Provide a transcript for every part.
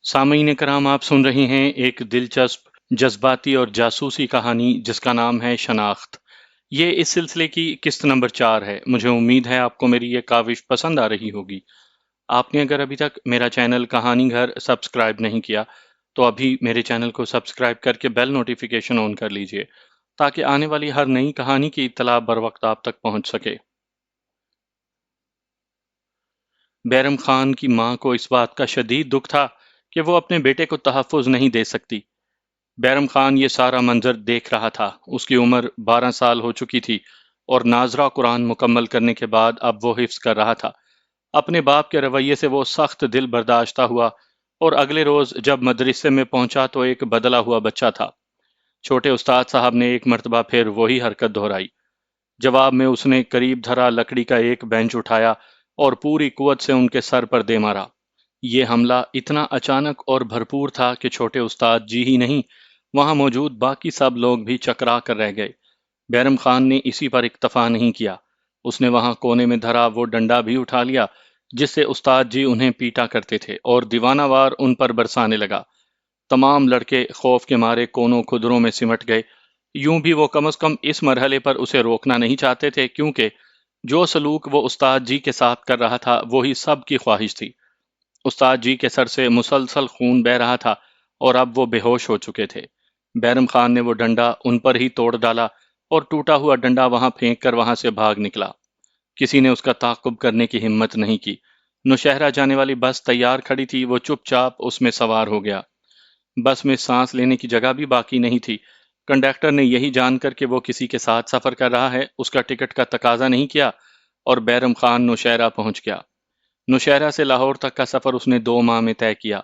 سامعین کرام، آپ سن رہے ہیں ایک دلچسپ جذباتی اور جاسوسی کہانی جس کا نام ہے شناخت۔ یہ اس سلسلے کی قسط نمبر 4 ہے۔ مجھے امید ہے آپ کو میری یہ کاوش پسند آ رہی ہوگی۔ آپ نے اگر ابھی تک میرا چینل کہانی گھر سبسکرائب نہیں کیا تو ابھی میرے چینل کو سبسکرائب کر کے بیل نوٹیفیکیشن آن کر لیجئے تاکہ آنے والی ہر نئی کہانی کی اطلاع بر وقت آپ تک پہنچ سکے۔ بیرم خان کی ماں کو اس بات کا شدید دکھ تھا کہ وہ اپنے بیٹے کو تحفظ نہیں دے سکتی۔ بیرم خان یہ سارا منظر دیکھ رہا تھا۔ اس کی عمر 12 سال ہو چکی تھی اور ناظرہ قرآن مکمل کرنے کے بعد اب وہ حفظ کر رہا تھا۔ اپنے باپ کے رویے سے وہ سخت دل برداشتہ ہوا اور اگلے روز جب مدرسے میں پہنچا تو ایک بدلا ہوا بچہ تھا۔ چھوٹے استاد صاحب نے ایک مرتبہ پھر وہی حرکت دہرائی۔ جواب میں اس نے قریب دھرا لکڑی کا ایک بینچ اٹھایا اور پوری قوت سے ان کے سر پر دے مارا۔ یہ حملہ اتنا اچانک اور بھرپور تھا کہ چھوٹے استاد جی ہی نہیں، وہاں موجود باقی سب لوگ بھی چکرا کر رہ گئے۔ بیرم خان نے اسی پر اکتفا نہیں کیا، اس نے وہاں کونے میں دھرا وہ ڈنڈا بھی اٹھا لیا جس سے استاد جی انہیں پیٹا کرتے تھے اور دیوانہ وار ان پر برسانے لگا۔ تمام لڑکے خوف کے مارے کونوں کھدروں میں سمٹ گئے۔ یوں بھی وہ کم از کم اس مرحلے پر اسے روکنا نہیں چاہتے تھے، کیونکہ جو سلوک وہ استاد جی کے ساتھ کر رہا تھا وہی سب کی خواہش تھی۔ استاد جی کے سر سے مسلسل خون بہہ رہا تھا اور اب وہ بے ہوش ہو چکے تھے۔ بیرم خان نے وہ ڈنڈا ان پر ہی توڑ ڈالا اور ٹوٹا ہوا ڈنڈا وہاں پھینک کر وہاں سے بھاگ نکلا۔ کسی نے اس کا تعاقب کرنے کی ہمت نہیں کی۔ نوشہرہ جانے والی بس تیار کھڑی تھی، وہ چپ چاپ اس میں سوار ہو گیا۔ بس میں سانس لینے کی جگہ بھی باقی نہیں تھی۔ کنڈکٹر نے یہی جان کر کہ وہ کسی کے ساتھ سفر کر رہا ہے اس کا ٹکٹ کا تقاضا نہیں کیا اور بیرم خان نوشہرہ پہنچ گیا۔ نوشہرہ سے لاہور تک کا سفر اس نے 2 ماہ میں طے کیا۔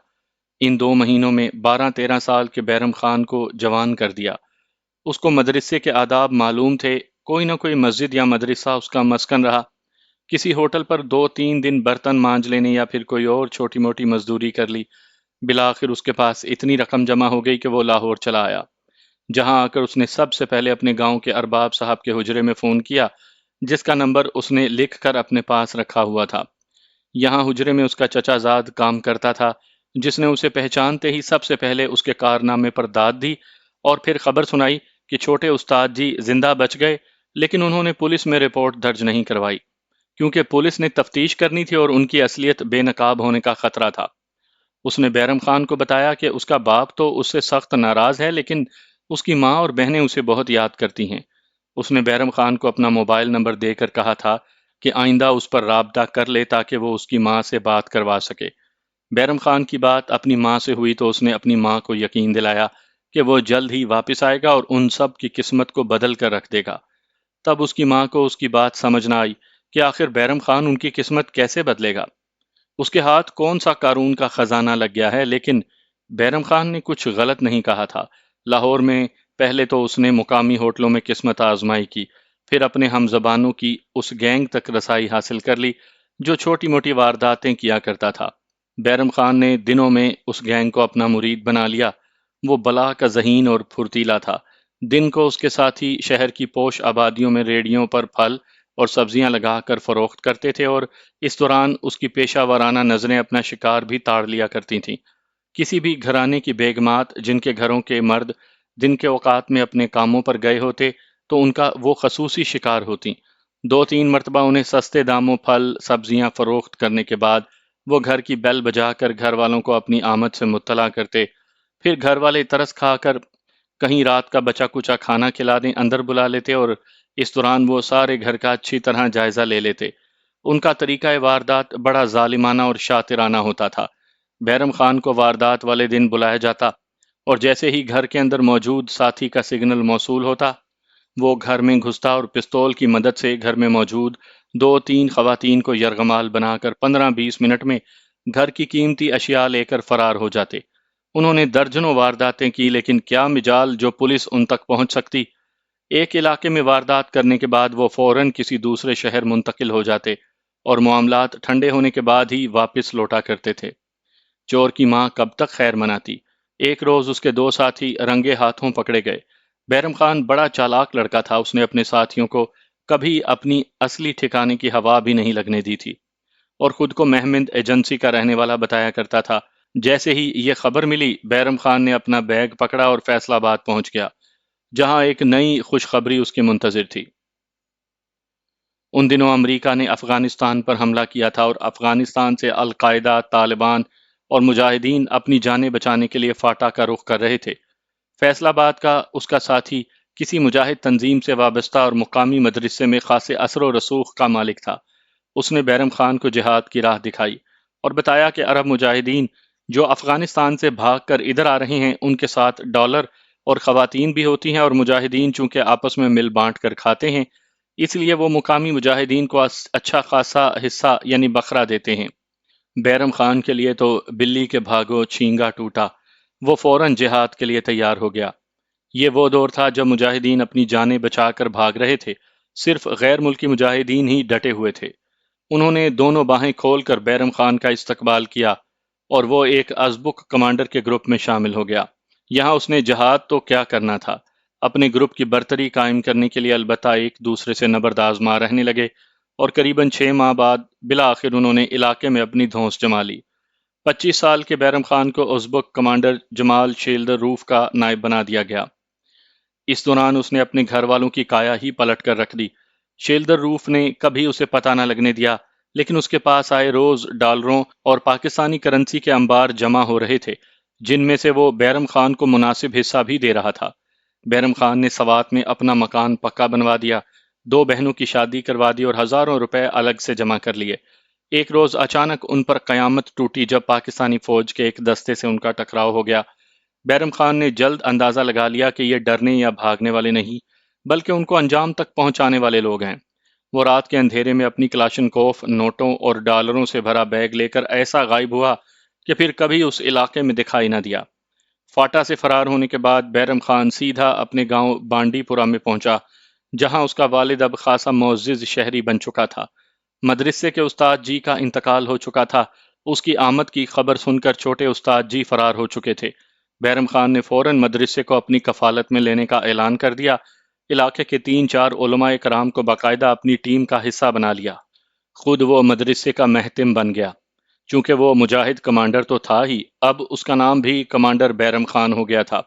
ان 2 مہینوں میں 12-13 سال کے بیرم خان کو جوان کر دیا۔ اس کو مدرسے کے آداب معلوم تھے، کوئی نہ کوئی مسجد یا مدرسہ اس کا مسکن رہا۔ کسی ہوٹل پر 2-3 دن برتن مانج لینے یا پھر کوئی اور چھوٹی موٹی مزدوری کر لی۔ بالآخر اس کے پاس اتنی رقم جمع ہو گئی کہ وہ لاہور چلا آیا، جہاں آ کر اس نے سب سے پہلے اپنے گاؤں کے ارباب صاحب کے حجرے میں فون کیا، جس کا نمبر اس نے لکھ کر اپنے پاس رکھا ہوا تھا۔ یہاں حجرے میں اس کا چچا زاد کام کرتا تھا، جس نے اسے پہچانتے ہی سب سے پہلے اس کے کارنامے پر داد دی اور پھر خبر سنائی کہ چھوٹے استاد جی زندہ بچ گئے، لیکن انہوں نے پولیس میں رپورٹ درج نہیں کروائی، کیونکہ پولیس نے تفتیش کرنی تھی اور ان کی اصلیت بے نقاب ہونے کا خطرہ تھا۔ اس نے بیرم خان کو بتایا کہ اس کا باپ تو اس سے سخت ناراض ہے، لیکن اس کی ماں اور بہنیں اسے بہت یاد کرتی ہیں۔ اس نے بیرم خان کو اپنا موبائل نمبر دے کر کہا تھا کہ آئندہ اس پر رابطہ کر لے تاکہ وہ اس کی ماں سے بات کروا سکے۔ بیرم خان کی بات اپنی ماں سے ہوئی تو اس نے اپنی ماں کو یقین دلایا کہ وہ جلد ہی واپس آئے گا اور ان سب کی قسمت کو بدل کر رکھ دے گا۔ تب اس کی ماں کو اس کی بات سمجھ نہ آئی کہ آخر بیرم خان ان کی قسمت کیسے بدلے گا۔ اس کے ہاتھ کون سا قارون کا خزانہ لگ گیا ہے، لیکن بیرم خان نے کچھ غلط نہیں کہا تھا۔ لاہور میں پہلے تو اس نے مقامی ہوٹلوں میں قسمت آزمائی کی، پھر اپنے ہم زبانوں کی اس گینگ تک رسائی حاصل کر لی جو چھوٹی موٹی وارداتیں کیا کرتا تھا۔ بیرم خان نے دنوں میں اس گینگ کو اپنا مرید بنا لیا۔ وہ بلا کا ذہین اور پھرتیلا تھا۔ دن کو اس کے ساتھی شہر کی پوش آبادیوں میں ریڑیوں پر پھل اور سبزیاں لگا کر فروخت کرتے تھے اور اس دوران اس کی پیشہ ورانہ نظریں اپنا شکار بھی تاڑ لیا کرتی تھیں۔ کسی بھی گھرانے کی بیگمات جن کے گھروں کے مرد دن کے اوقات میں اپنے کاموں پر گئے ہوتے تو ان کا وہ خصوصی شکار ہوتی۔ 2-3 مرتبہ انہیں سستے داموں پھل سبزیاں فروخت کرنے کے بعد وہ گھر کی بیل بجا کر گھر والوں کو اپنی آمد سے مطلع کرتے، پھر گھر والے ترس کھا کر کہیں رات کا بچا کچا کھانا کھلا دیں اندر بلا لیتے اور اس دوران وہ سارے گھر کا اچھی طرح جائزہ لے لیتے۔ ان کا طریقہ واردات بڑا ظالمانہ اور شاطرانہ ہوتا تھا۔ بیرم خان کو واردات والے دن بلایا جاتا اور جیسے ہی گھر کے اندر موجود ساتھی کا سگنل موصول ہوتا، وہ گھر میں گھستا اور پستول کی مدد سے گھر میں موجود 2-3 خواتین کو یرغمال بنا کر 15-20 منٹ میں گھر کی قیمتی اشیاء لے کر فرار ہو جاتے۔ انہوں نے درجنوں وارداتیں کی، لیکن کیا مجال جو پولیس ان تک پہنچ سکتی۔ ایک علاقے میں واردات کرنے کے بعد وہ فوراً کسی دوسرے شہر منتقل ہو جاتے اور معاملات ٹھنڈے ہونے کے بعد ہی واپس لوٹا کرتے تھے۔ چور کی ماں کب تک خیر مناتی۔ ایک روز اس کے 2 ساتھی رنگے ہاتھوں پکڑے گئے۔ بیرم خان بڑا چالاک لڑکا تھا، اس نے اپنے ساتھیوں کو کبھی اپنی اصلی ٹھکانے کی ہوا بھی نہیں لگنے دی تھی اور خود کو مہمند ایجنسی کا رہنے والا بتایا کرتا تھا۔ جیسے ہی یہ خبر ملی، بیرم خان نے اپنا بیگ پکڑا اور فیصل آباد پہنچ گیا، جہاں ایک نئی خوشخبری اس کے منتظر تھی۔ ان دنوں امریکہ نے افغانستان پر حملہ کیا تھا اور افغانستان سے القاعدہ، طالبان اور مجاہدین اپنی جانیں بچانے کے لیے فاٹا کا رخ کر رہے تھے۔ فیصل آباد کا اس کا ساتھی کسی مجاہد تنظیم سے وابستہ اور مقامی مدرسے میں خاصے اثر و رسوخ کا مالک تھا۔ اس نے بیرم خان کو جہاد کی راہ دکھائی اور بتایا کہ عرب مجاہدین جو افغانستان سے بھاگ کر ادھر آ رہے ہیں، ان کے ساتھ ڈالر اور خواتین بھی ہوتی ہیں، اور مجاہدین چونکہ آپس میں مل بانٹ کر کھاتے ہیں، اس لیے وہ مقامی مجاہدین کو اچھا خاصا حصہ یعنی بکرا دیتے ہیں۔ بیرم خان کے لیے تو بلی کے بھاگو چھینگا ٹوٹا، وہ فوراً جہاد کے لیے تیار ہو گیا۔ یہ وہ دور تھا جب مجاہدین اپنی جانیں بچا کر بھاگ رہے تھے، صرف غیر ملکی مجاہدین ہی ڈٹے ہوئے تھے۔ انہوں نے دونوں باہیں کھول کر بیرم خان کا استقبال کیا اور وہ ایک ازبک کمانڈر کے گروپ میں شامل ہو گیا۔ یہاں اس نے جہاد تو کیا کرنا تھا، اپنے گروپ کی برتری قائم کرنے کے لیے البتہ ایک دوسرے سے نبرد آزما رہنے لگے، اور قریباً 6 ماہ بعد بالآخر انہوں نے علاقے میں اپنی دھونس جما لی۔ 25 سال کے بیرم خان کو ازبک کمانڈر جمال شیلدر روف کا نائب بنا دیا گیا۔ اس دوران اس نے اپنے گھر والوں کی کایا ہی پلٹ کر رکھ دی۔ شیلدر روف نے کبھی اسے پتہ نہ لگنے دیا، لیکن اس کے پاس آئے روز ڈالروں اور پاکستانی کرنسی کے انبار جمع ہو رہے تھے، جن میں سے وہ بیرم خان کو مناسب حصہ بھی دے رہا تھا۔ بیرم خان نے سوات میں اپنا مکان پکا بنوا دیا، 2 بہنوں کی شادی کروا دی اور ہزاروں روپے الگ سے جمع کر لیے۔ ایک روز اچانک ان پر قیامت ٹوٹی جب پاکستانی فوج کے ایک دستے سے ان کا ٹکراؤ ہو گیا۔ بیرم خان نے جلد اندازہ لگا لیا کہ یہ ڈرنے یا بھاگنے والے نہیں، بلکہ ان کو انجام تک پہنچانے والے لوگ ہیں۔ وہ رات کے اندھیرے میں اپنی کلاشنکوف، نوٹوں اور ڈالروں سے بھرا بیگ لے کر ایسا غائب ہوا کہ پھر کبھی اس علاقے میں دکھائی نہ دیا۔ فاٹا سے فرار ہونے کے بعد بیرم خان سیدھا اپنے گاؤں بانڈی پورہ میں پہنچا، جہاں اس کا والد اب خاصا معزز شہری بن چکا تھا۔ مدرسے کے استاد جی کا انتقال ہو چکا تھا۔ اس کی آمد کی خبر سن کر چھوٹے استاد جی فرار ہو چکے تھے۔ بیرم خان نے فوراً مدرسے کو اپنی کفالت میں لینے کا اعلان کر دیا۔ علاقے کے 3-4 علماء کرام کو باقاعدہ اپنی ٹیم کا حصہ بنا لیا۔ خود وہ مدرسے کا محتم بن گیا۔ چونکہ وہ مجاہد کمانڈر تو تھا ہی، اب اس کا نام بھی کمانڈر بیرم خان ہو گیا تھا۔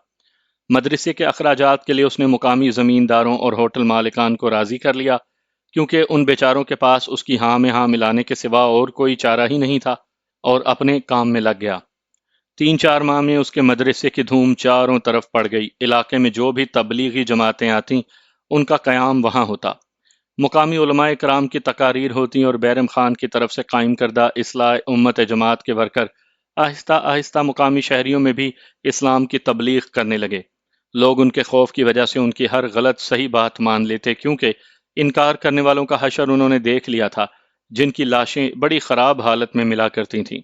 مدرسے کے اخراجات کے لیے اس نے مقامی زمینداروں اور ہوٹل مالکان کو راضی کر لیا، کیونکہ ان بیچاروں کے پاس اس کی ہاں میں ہاں ملانے کے سوا اور کوئی چارہ ہی نہیں تھا، اور اپنے کام میں لگ گیا۔ 3-4 ماہ میں اس کے مدرسے کی دھوم چاروں طرف پڑ گئی۔ علاقے میں جو بھی تبلیغی جماعتیں آتیں، ان کا قیام وہاں ہوتا۔ مقامی علماء کرام کی تقاریر ہوتی اور بیرم خان کی طرف سے قائم کردہ اصلاح امت جماعت کے ورکر آہستہ آہستہ مقامی شہریوں میں بھی اسلام کی تبلیغ کرنے لگے۔ لوگ ان کے خوف کی وجہ سے ان کی ہر غلط صحیح بات مان لیتے، کیونکہ انکار کرنے والوں کا حشر انہوں نے دیکھ لیا تھا، جن کی لاشیں بڑی خراب حالت میں ملا کرتی تھیں۔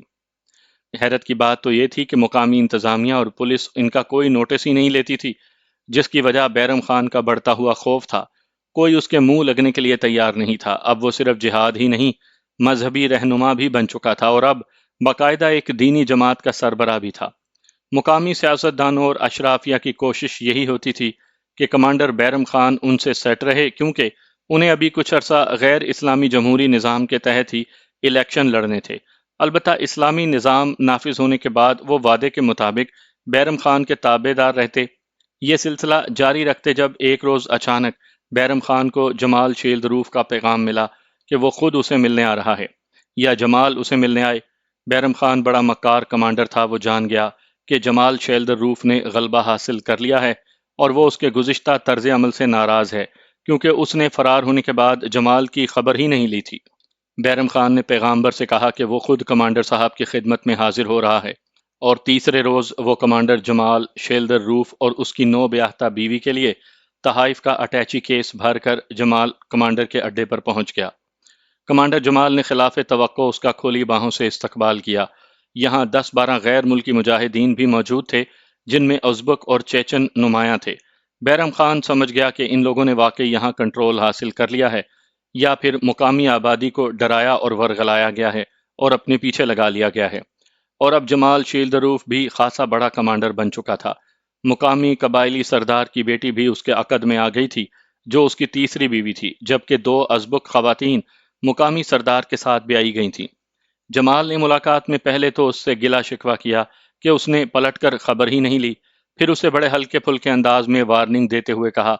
حیرت کی بات تو یہ تھی کہ مقامی انتظامیہ اور پولیس ان کا کوئی نوٹس ہی نہیں لیتی تھی، جس کی وجہ بیرم خان کا بڑھتا ہوا خوف تھا۔ کوئی اس کے منہ لگنے کے لیے تیار نہیں تھا۔ اب وہ صرف جہاد ہی نہیں، مذہبی رہنما بھی بن چکا تھا، اور اب باقاعدہ ایک دینی جماعت کا سربراہ بھی تھا۔ مقامی سیاستدانوں اور اشرافیہ کی کوشش یہی ہوتی تھی کہ کمانڈر بیرم خان ان سے سیٹ رہے، کیونکہ انہیں ابھی کچھ عرصہ غیر اسلامی جمہوری نظام کے تحت ہی الیکشن لڑنے تھے۔ البتہ اسلامی نظام نافذ ہونے کے بعد وہ وعدے کے مطابق بیرم خان کے تابع دار رہتے۔ یہ سلسلہ جاری رکھتے جب ایک روز اچانک بیرم خان کو جمال شیلدروف کا پیغام ملا کہ وہ خود اسے ملنے آ رہا ہے، یا جمال اسے ملنے آئے۔ بیرم خان بڑا مکار کمانڈر تھا، وہ جان گیا کہ جمال شیلدروف نے غلبہ حاصل کر لیا ہے، اور وہ اس کے گزشتہ طرز عمل سے ناراض ہے، کیونکہ اس نے فرار ہونے کے بعد جمال کی خبر ہی نہیں لی تھی۔ بیرم خان نے پیغامبر سے کہا کہ وہ خود کمانڈر صاحب کی خدمت میں حاضر ہو رہا ہے، اور تیسرے روز وہ کمانڈر جمال شیلدر روف اور اس کی 9 بیاہتا بیوی کے لیے تحائف کا اٹیچی کیس بھر کر جمال کمانڈر کے اڈے پر پہنچ گیا۔ کمانڈر جمال نے خلاف توقع اس کا کھلی باہوں سے استقبال کیا۔ یہاں 10-12 غیر ملکی مجاہدین بھی موجود تھے، جن میں ازبک اور چیچن نمایاں تھے۔ بیرم خان سمجھ گیا کہ ان لوگوں نے واقعی یہاں کنٹرول حاصل کر لیا ہے، یا پھر مقامی آبادی کو ڈرایا اور ورغلایا گیا ہے اور اپنے پیچھے لگا لیا گیا ہے۔ اور اب جمال شیلدروف بھی خاصا بڑا کمانڈر بن چکا تھا۔ مقامی قبائلی سردار کی بیٹی بھی اس کے عقد میں آ گئی تھی، جو اس کی تیسری بیوی تھی، جبکہ 2 ازبک خواتین مقامی سردار کے ساتھ بھی آئی گئی تھیں۔ جمال نے ملاقات میں پہلے تو اس سے گلہ شکوہ کیا کہ اس نے پلٹ کر خبر ہی نہیں لی۔ پھر اسے بڑے ہلکے پھلکے انداز میں وارننگ دیتے ہوئے کہا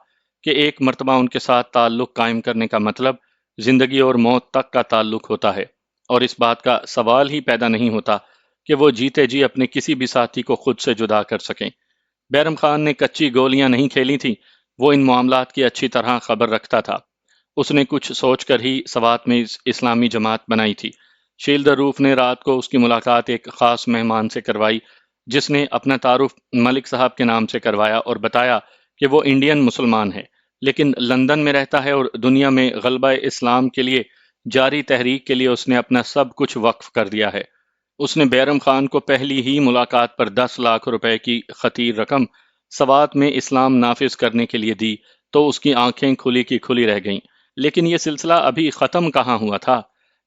کہ ایک مرتبہ ان کے ساتھ تعلق قائم کرنے کا مطلب زندگی اور موت تک کا تعلق ہوتا ہے، اور اس بات کا سوال ہی پیدا نہیں ہوتا کہ وہ جیتے جی اپنے کسی بھی ساتھی کو خود سے جدا کر سکیں۔ بیرم خان نے کچی گولیاں نہیں کھیلی تھیں، وہ ان معاملات کی اچھی طرح خبر رکھتا تھا۔ اس نے کچھ سوچ کر ہی سوات میں اسلامی جماعت بنائی تھی۔ شیلدر روف نے رات کو اس کی ملاقات ایک خاص مہمان سے کروائی، جس نے اپنا تعارف ملک صاحب کے نام سے کروایا اور بتایا کہ وہ انڈین مسلمان ہے، لیکن لندن میں رہتا ہے اور دنیا میں غلبہ اسلام کے لیے جاری تحریک کے لیے اس نے اپنا سب کچھ وقف کر دیا ہے۔ اس نے بیرم خان کو پہلی ہی ملاقات پر 10 لاکھ روپے کی خطیر رقم سوات میں اسلام نافذ کرنے کے لیے دی تو اس کی آنکھیں کھلی کی کھلی رہ گئیں۔ لیکن یہ سلسلہ ابھی ختم کہاں ہوا تھا۔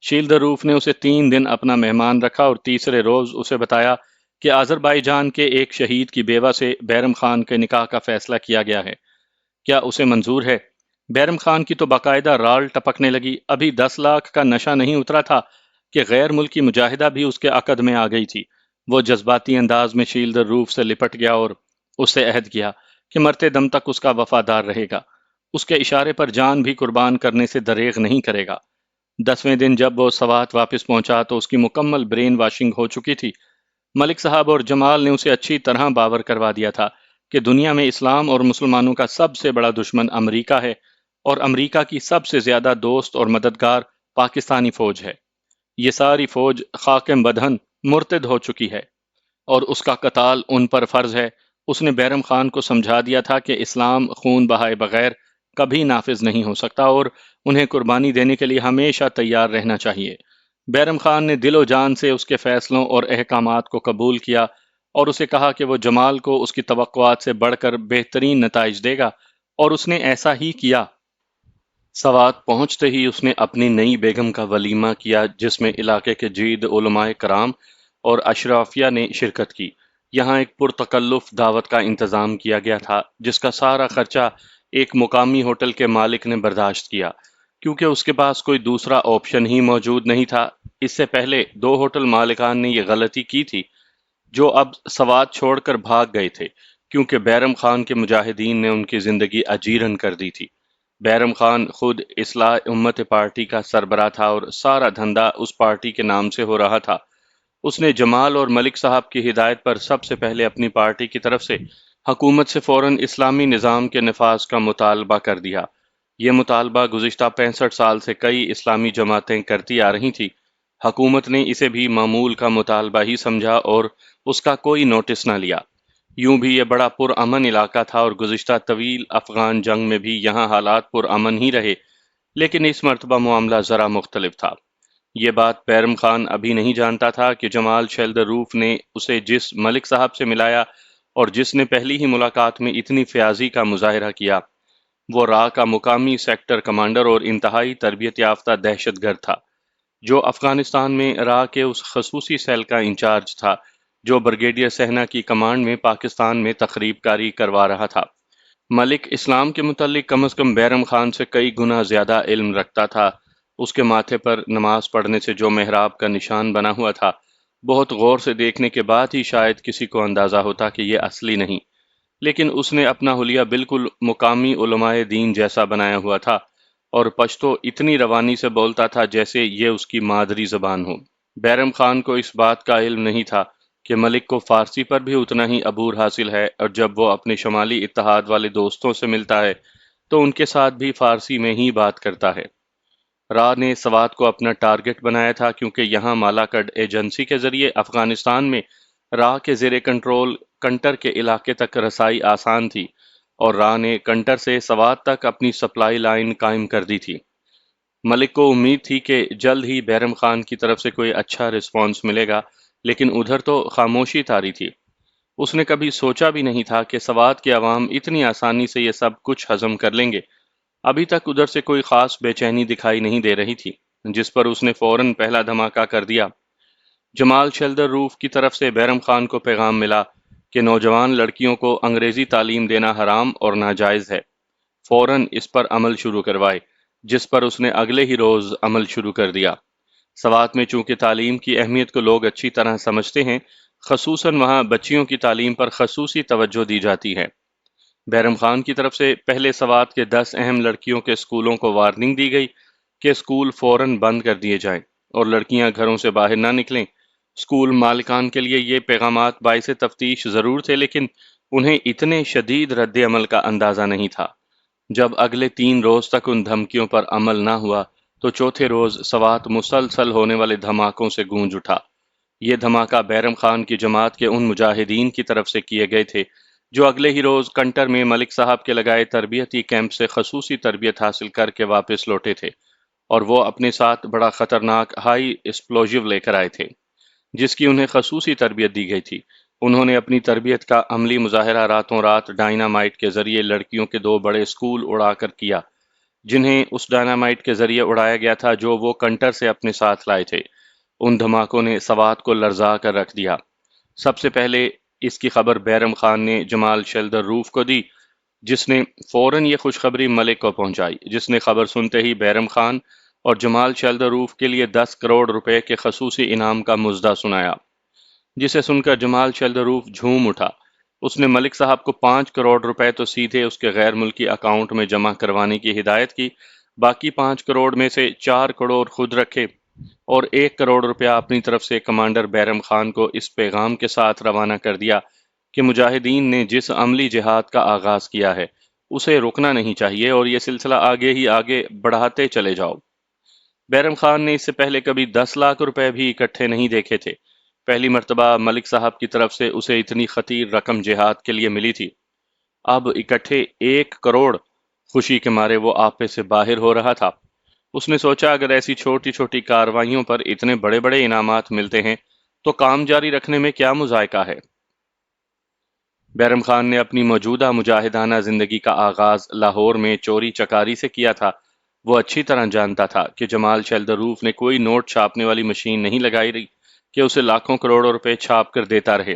شیلدر روف نے اسے 3 دن اپنا مہمان رکھا اور تیسرے روز اسے بتایا کہ آذربائیجان کے ایک شہید کی بیوہ سے بیرم خان کے نکاح کا فیصلہ کیا گیا ہے۔ کیا اسے منظور ہے؟ بیرم خان کی تو باقاعدہ رال ٹپکنے لگی۔ ابھی 10 لاکھ کا نشہ نہیں اترا تھا کہ غیر ملکی مجاہدہ بھی اس کے عقد میں آ گئی تھی۔ وہ جذباتی انداز میں شیلدر روف سے لپٹ گیا اور اس سے عہد کیا کہ مرتے دم تک اس کا وفادار رہے گا، اس کے اشارے پر جان بھی قربان کرنے سے دریغ نہیں کرے گا۔ 10ویں دن جب وہ سوات واپس پہنچا تو اس کی مکمل برین واشنگ ہو چکی تھی۔ ملک صاحب اور جمال نے اسے اچھی طرح باور کروا دیا تھا کہ دنیا میں اسلام اور مسلمانوں کا سب سے بڑا دشمن امریکہ ہے اور امریکہ کی سب سے زیادہ دوست اور مددگار پاکستانی فوج ہے۔ یہ ساری فوج خاک بدہن مرتد ہو چکی ہے اور اس کا قتال ان پر فرض ہے۔ اس نے بیرم خان کو سمجھا دیا تھا کہ اسلام خون بہائے بغیر کبھی نافذ نہیں ہو سکتا اور انہیں قربانی دینے کے لیے ہمیشہ تیار رہنا چاہیے۔ بیرم خان نے دل و جان سے اس کے فیصلوں اور احکامات کو قبول کیا اور اسے کہا کہ وہ جمال کو اس کی توقعات سے بڑھ کر بہترین نتائج دے گا، اور اس نے ایسا ہی کیا۔ سوات پہنچتے ہی اس نے اپنی نئی بیگم کا ولیمہ کیا، جس میں علاقے کے جید علماء کرام اور اشرافیہ نے شرکت کی۔ یہاں ایک پرتکلف دعوت کا انتظام کیا گیا تھا، جس کا سارا خرچہ ایک مقامی ہوٹل کے مالک نے برداشت کیا، کیونکہ اس کے پاس کوئی دوسرا آپشن ہی موجود نہیں تھا۔ اس سے پہلے 2 ہوٹل مالکان نے یہ غلطی کی تھی، جو اب سوات چھوڑ کر بھاگ گئے تھے، کیونکہ بیرم خان کے مجاہدین نے ان کی زندگی اجیرن کر دی تھی۔ بیرم خان خود اصلاح امت پارٹی کا سربراہ تھا اور سارا دھندا اس پارٹی کے نام سے ہو رہا تھا۔ اس نے جمال اور ملک صاحب کی ہدایت پر سب سے پہلے اپنی پارٹی کی طرف سے حکومت سے فوراً اسلامی نظام کے نفاذ کا مطالبہ کر دیا۔ یہ مطالبہ گزشتہ 65 سال سے کئی اسلامی جماعتیں کرتی آ رہی تھیں۔ حکومت نے اسے بھی معمول کا مطالبہ ہی سمجھا اور اس کا کوئی نوٹس نہ لیا۔ یوں بھی یہ بڑا پرامن علاقہ تھا اور گزشتہ طویل افغان جنگ میں بھی یہاں حالات پرامن ہی رہے، لیکن اس مرتبہ معاملہ ذرا مختلف تھا۔ یہ بات بیرم خان ابھی نہیں جانتا تھا کہ جمال شیلدر روف نے اسے جس ملک صاحب سے ملایا اور جس نے پہلی ہی ملاقات میں اتنی فیاضی کا مظاہرہ کیا، وہ را کا مقامی سیکٹر کمانڈر اور انتہائی تربیت یافتہ دہشت گرد تھا، جو افغانستان میں را کے اس خصوصی سیل کا انچارج تھا جو بریگیڈیئر سہنا کی کمانڈ میں پاکستان میں تخریب کاری کروا رہا تھا۔ ملک اسلام کے متعلق کم از کم بیرم خان سے کئی گنا زیادہ علم رکھتا تھا۔ اس کے ماتھے پر نماز پڑھنے سے جو محراب کا نشان بنا ہوا تھا، بہت غور سے دیکھنے کے بعد ہی شاید کسی کو اندازہ ہوتا کہ یہ اصلی نہیں، لیکن اس نے اپنا حلیہ بالکل مقامی علماء دین جیسا بنایا ہوا تھا اور پشتو اتنی روانی سے بولتا تھا جیسے یہ اس کی مادری زبان ہو۔ بیرم خان کو اس بات کا علم نہیں تھا کہ ملک کو فارسی پر بھی اتنا ہی عبور حاصل ہے، اور جب وہ اپنے شمالی اتحاد والے دوستوں سے ملتا ہے تو ان کے ساتھ بھی فارسی میں ہی بات کرتا ہے۔ را نے سوات کو اپنا ٹارگٹ بنایا تھا کیونکہ یہاں مالاکڈ ایجنسی کے ذریعے افغانستان میں را کے زیر کنٹرول کنٹر کے علاقے تک رسائی آسان تھی، اور را نے کنٹر سے سوات تک اپنی سپلائی لائن قائم کر دی تھی۔ ملک کو امید تھی کہ جلد ہی بیرم خان کی طرف سے کوئی اچھا رسپانس ملے گا، لیکن ادھر تو خاموشی طاری تھی۔ اس نے کبھی سوچا بھی نہیں تھا کہ سوات کے عوام اتنی آسانی سے یہ سب کچھ ہضم کر لیں گے۔ ابھی تک ادھر سے کوئی خاص بے چینی دکھائی نہیں دے رہی تھی، جس پر اس نے فوراً پہلا دھماکہ کر دیا۔ جمال شیلدر روف کی طرف سے بیرم خان کو پیغام ملا کہ نوجوان لڑکیوں کو انگریزی تعلیم دینا حرام اور ناجائز ہے، فوراً اس پر عمل شروع کروائے، جس پر اس نے اگلے ہی روز عمل شروع کر دیا۔ سوات میں چونکہ تعلیم کی اہمیت کو لوگ اچھی طرح سمجھتے ہیں، خصوصاً وہاں بچیوں کی تعلیم پر خصوصی توجہ دی جاتی ہے۔ بیرم خان کی طرف سے پہلے سوات کے 10 اہم لڑکیوں کے اسکولوں کو وارننگ دی گئی کہ اسکول فوراً بند کر دیے جائیں اور لڑکیاں گھروں سے باہر نہ نکلیں۔ اسکول مالکان کے لیے یہ پیغامات باعث تفتیش ضرور تھے، لیکن انہیں اتنے شدید رد عمل کا اندازہ نہیں تھا۔ جب اگلے 3 روز تک ان دھمکیوں پر عمل نہ ہوا تو چوتھے روز سوات مسلسل ہونے والے دھماکوں سے گونج اٹھا۔ یہ دھماکہ بیرم خان کی جماعت کے ان مجاہدین کی طرف سے کیے گئے تھے جو اگلے ہی روز کنٹر میں ملک صاحب کے لگائے تربیتی کیمپ سے خصوصی تربیت حاصل کر کے واپس لوٹے تھے، اور وہ اپنے ساتھ بڑا خطرناک ہائی ایکسپلوژیو لے کر آئے تھے جس کی انہیں خصوصی تربیت دی گئی تھی۔ انہوں نے اپنی تربیت کا عملی مظاہرہ راتوں رات ڈائنامائٹ کے ذریعے لڑکیوں کے 2 بڑے اسکول اڑا کر کیا، جنہیں اس ڈائنامائٹ کے ذریعے اڑایا گیا تھا جو وہ کنٹر سے اپنے ساتھ لائے تھے۔ ان دھماکوں نے سوات کو لرزا کر رکھ دیا۔ سب سے پہلے اس کی خبر بیرم خان نے جمال شیلدر روف کو دی، جس نے فوراً یہ خوشخبری ملک کو پہنچائی، جس نے خبر سنتے ہی بیرم خان اور جمال شیلدر روف کے لیے 10 کروڑ روپے کے خصوصی انعام کا مزدہ سنایا، جسے سن کر جمال شیلدر روف جھوم اٹھا۔ اس نے ملک صاحب کو 5 کروڑ روپے تو سیدھے اس کے غیر ملکی اکاؤنٹ میں جمع کروانے کی ہدایت کی، باقی 5 کروڑ میں سے 4 کروڑ خود رکھے اور 1 کروڑ روپیہ اپنی طرف سے کمانڈر بیرم خان کو اس پیغام کے ساتھ روانہ کر دیا کہ مجاہدین نے جس عملی جہاد کا آغاز کیا ہے اسے رکنا نہیں چاہیے اور یہ سلسلہ آگے ہی آگے بڑھاتے چلے جاؤ۔ بیرم خان نے اس سے پہلے کبھی 10 لاکھ روپے بھی اکٹھے نہیں دیکھے تھے۔ پہلی مرتبہ ملک صاحب کی طرف سے اسے اتنی خطیر رقم جہاد کے لیے ملی تھی۔ اب اکٹھے 1 کروڑ، خوشی کے مارے وہ آپے سے باہر ہو رہا تھا۔ اس نے سوچا اگر ایسی چھوٹی چھوٹی کارروائیوں پر اتنے بڑے بڑے انعامات ملتے ہیں تو کام جاری رکھنے میں کیا مذائقہ ہے۔ بیرم خان نے اپنی موجودہ مجاہدانہ زندگی کا آغاز لاہور میں چوری چکاری سے کیا تھا۔ وہ اچھی طرح جانتا تھا کہ جمال شیلدر روف نے کوئی نوٹ چھاپنے والی مشین نہیں لگائی رہی کہ اسے لاکھوں کروڑوں روپے چھاپ کر دیتا رہے۔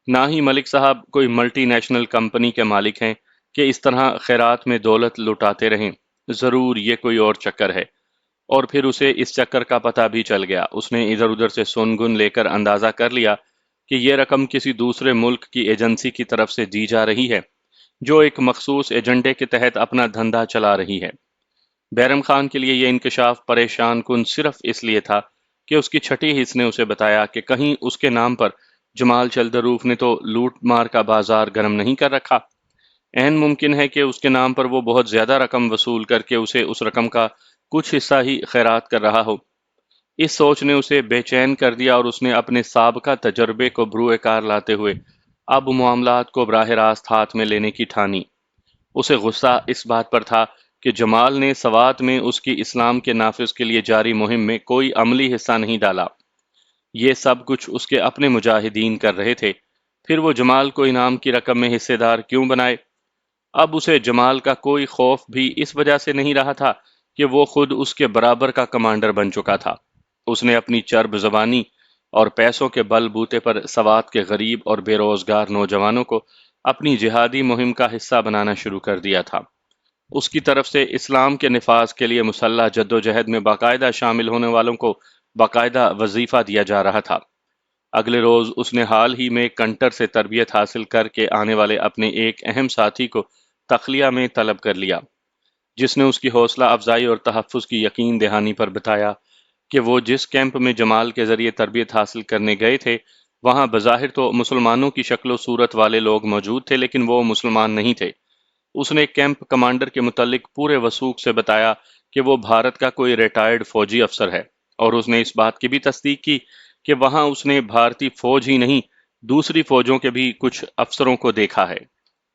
نہ ہی ملک صاحب کوئی ملٹی نیشنل کمپنی کے مالک ہیں کہ اس طرح خیرات میں دولت لٹاتے رہیں۔ ضرور یہ کوئی اور چکر ہے، اور پھر اسے اس چکر کا پتہ بھی چل گیا۔ اس نے ادھر ادھر سے سن گن لے کر اندازہ کر لیا کہ یہ رقم کسی دوسرے ملک کی ایجنسی کی طرف سے دی جا رہی ہے جو ایک مخصوص ایجنڈے کے تحت اپنا دھندا چلا رہی ہے۔ بیرم خان کے لیے یہ انکشاف پریشان کن صرف اس لیے تھا کہ اس کی چھٹی حص نے اسے بتایا کہ کہیں اس کے نام پر جمال شیلدر روف نے تو لوٹ مار کا بازار گرم نہیں کر رکھا۔ عین ممکن ہے کہ اس کے نام پر وہ بہت زیادہ رقم وصول کر کے اسے اس رقم کا کچھ حصہ ہی خیرات کر رہا ہو۔ اس سوچ نے اسے بے چین کر دیا اور اس نے اپنے سابقہ تجربے کو بروئے کار لاتے ہوئے اب معاملات کو براہ راست ہاتھ میں لینے کی ٹھانی۔ اسے غصہ اس بات پر تھا کہ جمال نے سوات میں اس کی اسلام کے نافذ کے لیے جاری مہم میں کوئی عملی حصہ نہیں ڈالا۔ یہ سب کچھ اس کے اپنے مجاہدین کر رہے تھے، پھر وہ جمال کو انعام کی رقم میں حصے دار کیوں بنائے؟ اب اسے جمال کا کوئی خوف بھی اس وجہ سے نہیں رہا تھا کہ وہ خود اس کے برابر کا کمانڈر بن چکا تھا۔ اس نے اپنی چرب زبانی اور پیسوں کے بل بوتے پر سوات کے غریب اور بے روزگار نوجوانوں کو اپنی جہادی مہم کا حصہ بنانا شروع کر دیا تھا۔ اس کی طرف سے اسلام کے نفاذ کے لیے مسلح جدوجہد میں باقاعدہ شامل ہونے والوں کو باقاعدہ وظیفہ دیا جا رہا تھا۔ اگلے روز اس نے حال ہی میں کنٹر سے تربیت حاصل کر کے آنے والے اپنے ایک اہم ساتھی کو تخلیہ میں طلب کر لیا، جس نے اس کی حوصلہ افزائی اور تحفظ کی یقین دہانی پر بتایا کہ وہ جس کیمپ میں جمال کے ذریعے تربیت حاصل کرنے گئے تھے وہاں بظاہر تو مسلمانوں کی شکل و صورت والے لوگ موجود تھے، لیکن وہ مسلمان نہیں تھے۔ اس نے کیمپ کمانڈر کے متعلق پورے وثوق سے بتایا کہ وہ بھارت کا کوئی ریٹائرڈ فوجی افسر ہے، اور اس نے اس بات کی بھی تصدیق کی کہ وہاں اس نے بھارتی فوج ہی نہیں دوسری فوجوں کے بھی کچھ افسروں کو دیکھا ہے۔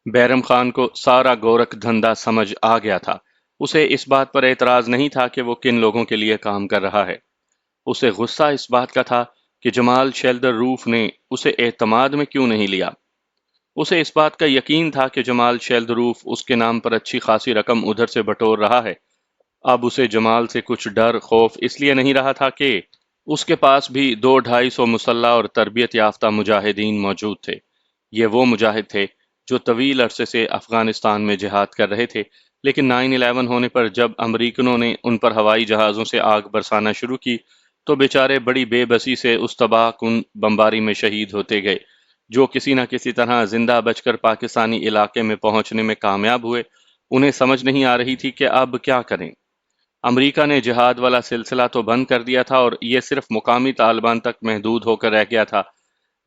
بیرم خان کو سارا گورکھ دھندا سمجھ آ گیا تھا۔ اسے اس بات پر اعتراض نہیں تھا کہ وہ کن لوگوں کے لیے کام کر رہا ہے۔ اسے غصہ اس بات کا تھا کہ جمال شیلدر روف نے اسے اعتماد میں کیوں نہیں لیا۔ اسے اس بات کا یقین تھا کہ جمال شیلدر روف اس کے نام پر اچھی خاصی رقم ادھر سے بٹور رہا ہے۔ اب اسے جمال سے کچھ ڈر خوف اس لیے نہیں رہا تھا کہ اس کے پاس بھی 200-250 مسلح اور تربیت یافتہ مجاہدین موجود تھے۔ یہ وہ مجاہد تھے جو طویل عرصے سے افغانستان میں جہاد کر رہے تھے، لیکن 9/11 ہونے پر جب امریکنوں نے ان پر ہوائی جہازوں سے آگ برسانا شروع کی تو بیچارے بڑی بے بسی سے اس تباہ کن بمباری میں شہید ہوتے گئے، جو کسی نہ کسی طرح زندہ بچ کر پاکستانی علاقے میں پہنچنے میں کامیاب ہوئے۔ انہیں سمجھ نہیں آ رہی تھی کہ اب کیا کریں۔ امریکہ نے جہاد والا سلسلہ تو بند کر دیا تھا اور یہ صرف مقامی طالبان تک محدود ہو کر رہ گیا تھا،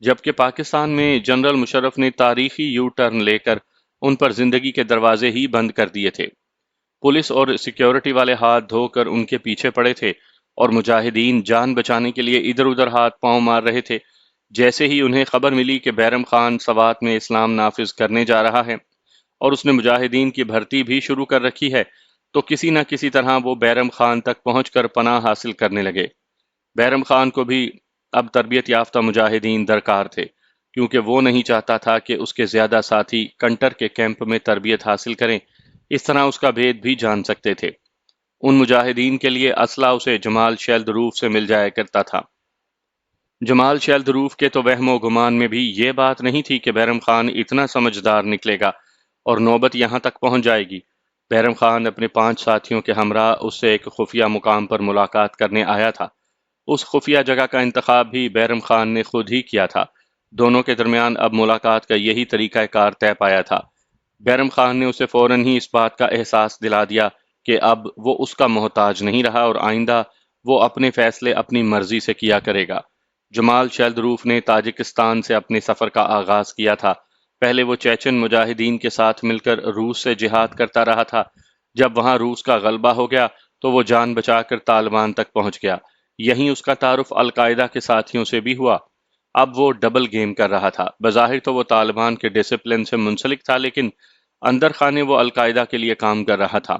جبکہ پاکستان میں جنرل مشرف نے تاریخی یو ٹرن لے کر ان پر زندگی کے دروازے ہی بند کر دیے تھے۔ پولیس اور سیکیورٹی والے ہاتھ دھو کر ان کے پیچھے پڑے تھے اور مجاہدین جان بچانے کے لیے ادھر ادھر ہاتھ پاؤں مار رہے تھے۔ جیسے ہی انہیں خبر ملی کہ بیرم خان سوات میں اسلام نافذ کرنے جا رہا ہے اور اس نے مجاہدین کی بھرتی بھی شروع کر رکھی ہے، تو کسی نہ کسی طرح وہ بیرم خان تک پہنچ کر پناہ حاصل کرنے لگے۔ بیرم خان کو بھی اب تربیت یافتہ مجاہدین درکار تھے، کیونکہ وہ نہیں چاہتا تھا کہ اس کے زیادہ ساتھی کنٹر کے کیمپ میں تربیت حاصل کریں، اس طرح اس کا بھید بھی جان سکتے تھے۔ ان مجاہدین کے لیے اسلحہ اسے جمال شیلدروف سے مل جایا کرتا تھا۔ جمال شیلدروف کے تو وہم و گمان میں بھی یہ بات نہیں تھی کہ بیرم خان اتنا سمجھدار نکلے گا اور نوبت یہاں تک پہنچ جائے گی۔ بیرم خان اپنے 5 ساتھیوں کے ہمراہ اس سے ایک خفیہ مقام پر ملاقات کرنے آیا تھا۔ اس خفیہ جگہ کا انتخاب بھی بیرم خان نے خود ہی کیا تھا۔ دونوں کے درمیان اب ملاقات کا یہی طریقہ کار طے پایا تھا۔ بیرم خان نے اسے فوراً ہی اس بات کا احساس دلا دیا کہ اب وہ اس کا محتاج نہیں رہا اور آئندہ وہ اپنے فیصلے اپنی مرضی سے کیا کرے گا۔ جمال شیلدروف نے تاجکستان سے اپنے سفر کا آغاز کیا تھا۔ پہلے وہ چیچن مجاہدین کے ساتھ مل کر روس سے جہاد کرتا رہا تھا۔ جب وہاں روس کا غلبہ ہو گیا تو وہ جان بچا کر طالبان تک پہنچ گیا۔ یہیں اس کا تعارف القاعدہ کے ساتھیوں سے بھی ہوا۔ اب وہ ڈبل گیم کر رہا تھا۔ بظاہر تو وہ طالبان کے ڈسپلن سے منسلک تھا، لیکن اندر خانے وہ القاعدہ کے لیے کام کر رہا تھا۔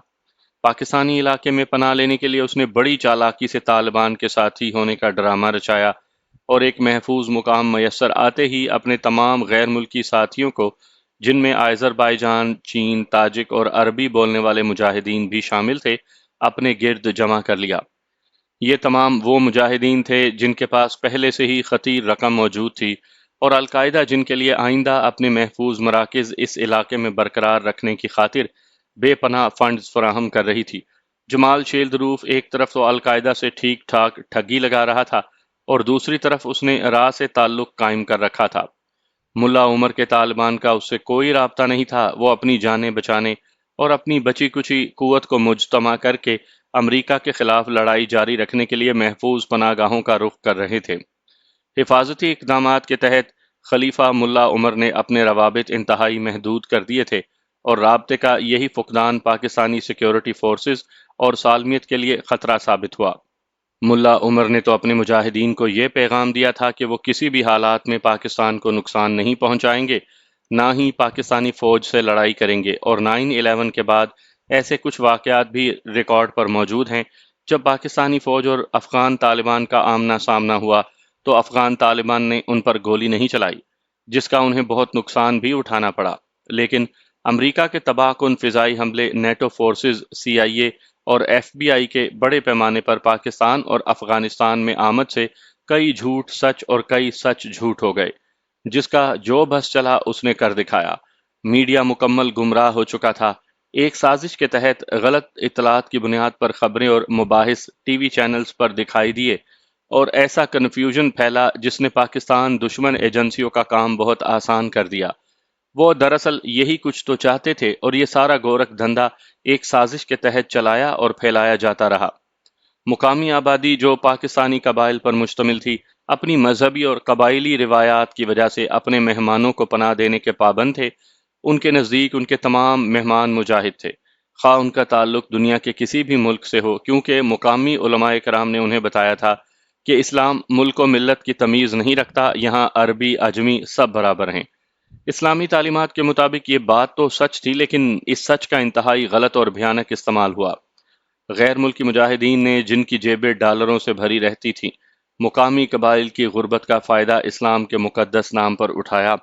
پاکستانی علاقے میں پناہ لینے کے لیے اس نے بڑی چالاکی سے طالبان کے ساتھی ہونے کا ڈرامہ رچایا اور ایک محفوظ مقام میسر آتے ہی اپنے تمام غیر ملکی ساتھیوں کو، جن میں آذربائیجان، چین، تاجک اور عربی بولنے والے مجاہدین بھی شامل تھے، اپنے گرد جمع کر لیا۔ یہ تمام وہ مجاہدین تھے جن کے پاس پہلے سے ہی خطیر رقم موجود تھی اور القاعدہ جن کے لیے آئندہ اپنے محفوظ مراکز اس علاقے میں برقرار رکھنے کی خاطر بے پناہ فنڈز فراہم کر رہی تھی۔ جمال شیلدروف ایک طرف تو القاعدہ سے ٹھیک ٹھاک ٹھگی لگا رہا تھا اور دوسری طرف اس نے راہ سے تعلق قائم کر رکھا تھا۔ ملا عمر کے طالبان کا اس سے کوئی رابطہ نہیں تھا۔ وہ اپنی جانیں بچانے اور اپنی بچی کچی قوت کو مجتمع کر کے امریکہ کے خلاف لڑائی جاری رکھنے کے لیے محفوظ پناہ گاہوں کا رخ کر رہے تھے۔ حفاظتی اقدامات کے تحت خلیفہ ملا عمر نے اپنے روابط انتہائی محدود کر دیے تھے اور رابطے کا یہی فقدان پاکستانی سیکیورٹی فورسز اور سالمیت کے لیے خطرہ ثابت ہوا۔ ملا عمر نے تو اپنے مجاہدین کو یہ پیغام دیا تھا کہ وہ کسی بھی حالات میں پاکستان کو نقصان نہیں پہنچائیں گے، نہ ہی پاکستانی فوج سے لڑائی کریں گے، اور 9/11 کے بعد ایسے کچھ واقعات بھی ریکارڈ پر موجود ہیں جب پاکستانی فوج اور افغان طالبان کا آمنا سامنا ہوا تو افغان طالبان نے ان پر گولی نہیں چلائی، جس کا انہیں بہت نقصان بھی اٹھانا پڑا۔ لیکن امریکہ کے تباہ کن فضائی حملے، نیٹو فورسز، CIA اور FBI کے بڑے پیمانے پر پاکستان اور افغانستان میں آمد سے کئی جھوٹ سچ اور کئی سچ جھوٹ ہو گئے۔ جس کا جو بس چلا اس نے کر دکھایا۔ میڈیا مکمل گمراہ ہو چکا تھا۔ ایک سازش کے تحت غلط اطلاعات کی بنیاد پر خبریں اور مباحث ٹی وی چینلز پر دکھائی دیے اور ایسا کنفیوژن پھیلا جس نے پاکستان دشمن ایجنسیوں کا کام بہت آسان کر دیا۔ وہ دراصل یہی کچھ تو چاہتے تھے اور یہ سارا گورکھ دھندا ایک سازش کے تحت چلایا اور پھیلایا جاتا رہا۔ مقامی آبادی جو پاکستانی قبائل پر مشتمل تھی، اپنی مذہبی اور قبائلی روایات کی وجہ سے اپنے مہمانوں کو پناہ دینے کے پابند تھے۔ ان کے نزدیک ان کے تمام مہمان مجاہد تھے، خواہ ان کا تعلق دنیا کے کسی بھی ملک سے ہو، کیونکہ مقامی علماء کرام نے انہیں بتایا تھا کہ اسلام ملک و ملت کی تمیز نہیں رکھتا، یہاں عربی، اجمی سب برابر ہیں۔ اسلامی تعلیمات کے مطابق یہ بات تو سچ تھی، لیکن اس سچ کا انتہائی غلط اور بھیانک استعمال ہوا۔ غیر ملکی مجاہدین نے جن کی جیبیں ڈالروں سے بھری رہتی تھیں، مقامی قبائل کی غربت کا فائدہ اسلام کے مقدس نام پر اٹھایا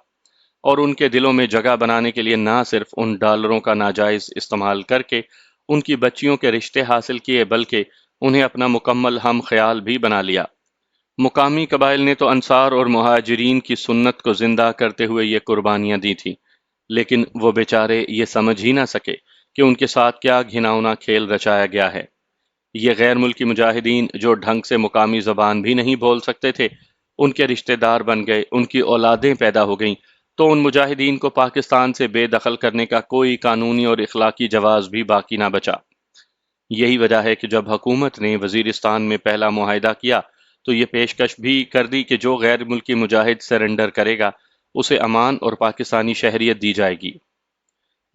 اور ان کے دلوں میں جگہ بنانے کے لیے نہ صرف ان ڈالروں کا ناجائز استعمال کر کے ان کی بچیوں کے رشتے حاصل کیے، بلکہ انہیں اپنا مکمل ہم خیال بھی بنا لیا۔ مقامی قبائل نے تو انصار اور مہاجرین کی سنت کو زندہ کرتے ہوئے یہ قربانیاں دی تھیں، لیکن وہ بیچارے یہ سمجھ ہی نہ سکے کہ ان کے ساتھ کیا گھناؤنا کھیل رچایا گیا ہے۔ یہ غیر ملکی مجاہدین جو ڈھنگ سے مقامی زبان بھی نہیں بول سکتے تھے، ان کے رشتہ دار بن گئے، ان کی اولادیں پیدا ہو گئیں، تو ان مجاہدین کو پاکستان سے بے دخل کرنے کا کوئی قانونی اور اخلاقی جواز بھی باقی نہ بچا۔ یہی وجہ ہے کہ جب حکومت نے وزیرستان میں پہلا معاہدہ کیا تو یہ پیشکش بھی کر دی کہ جو غیر ملکی مجاہد سرنڈر کرے گا اسے امان اور پاکستانی شہریت دی جائے گی۔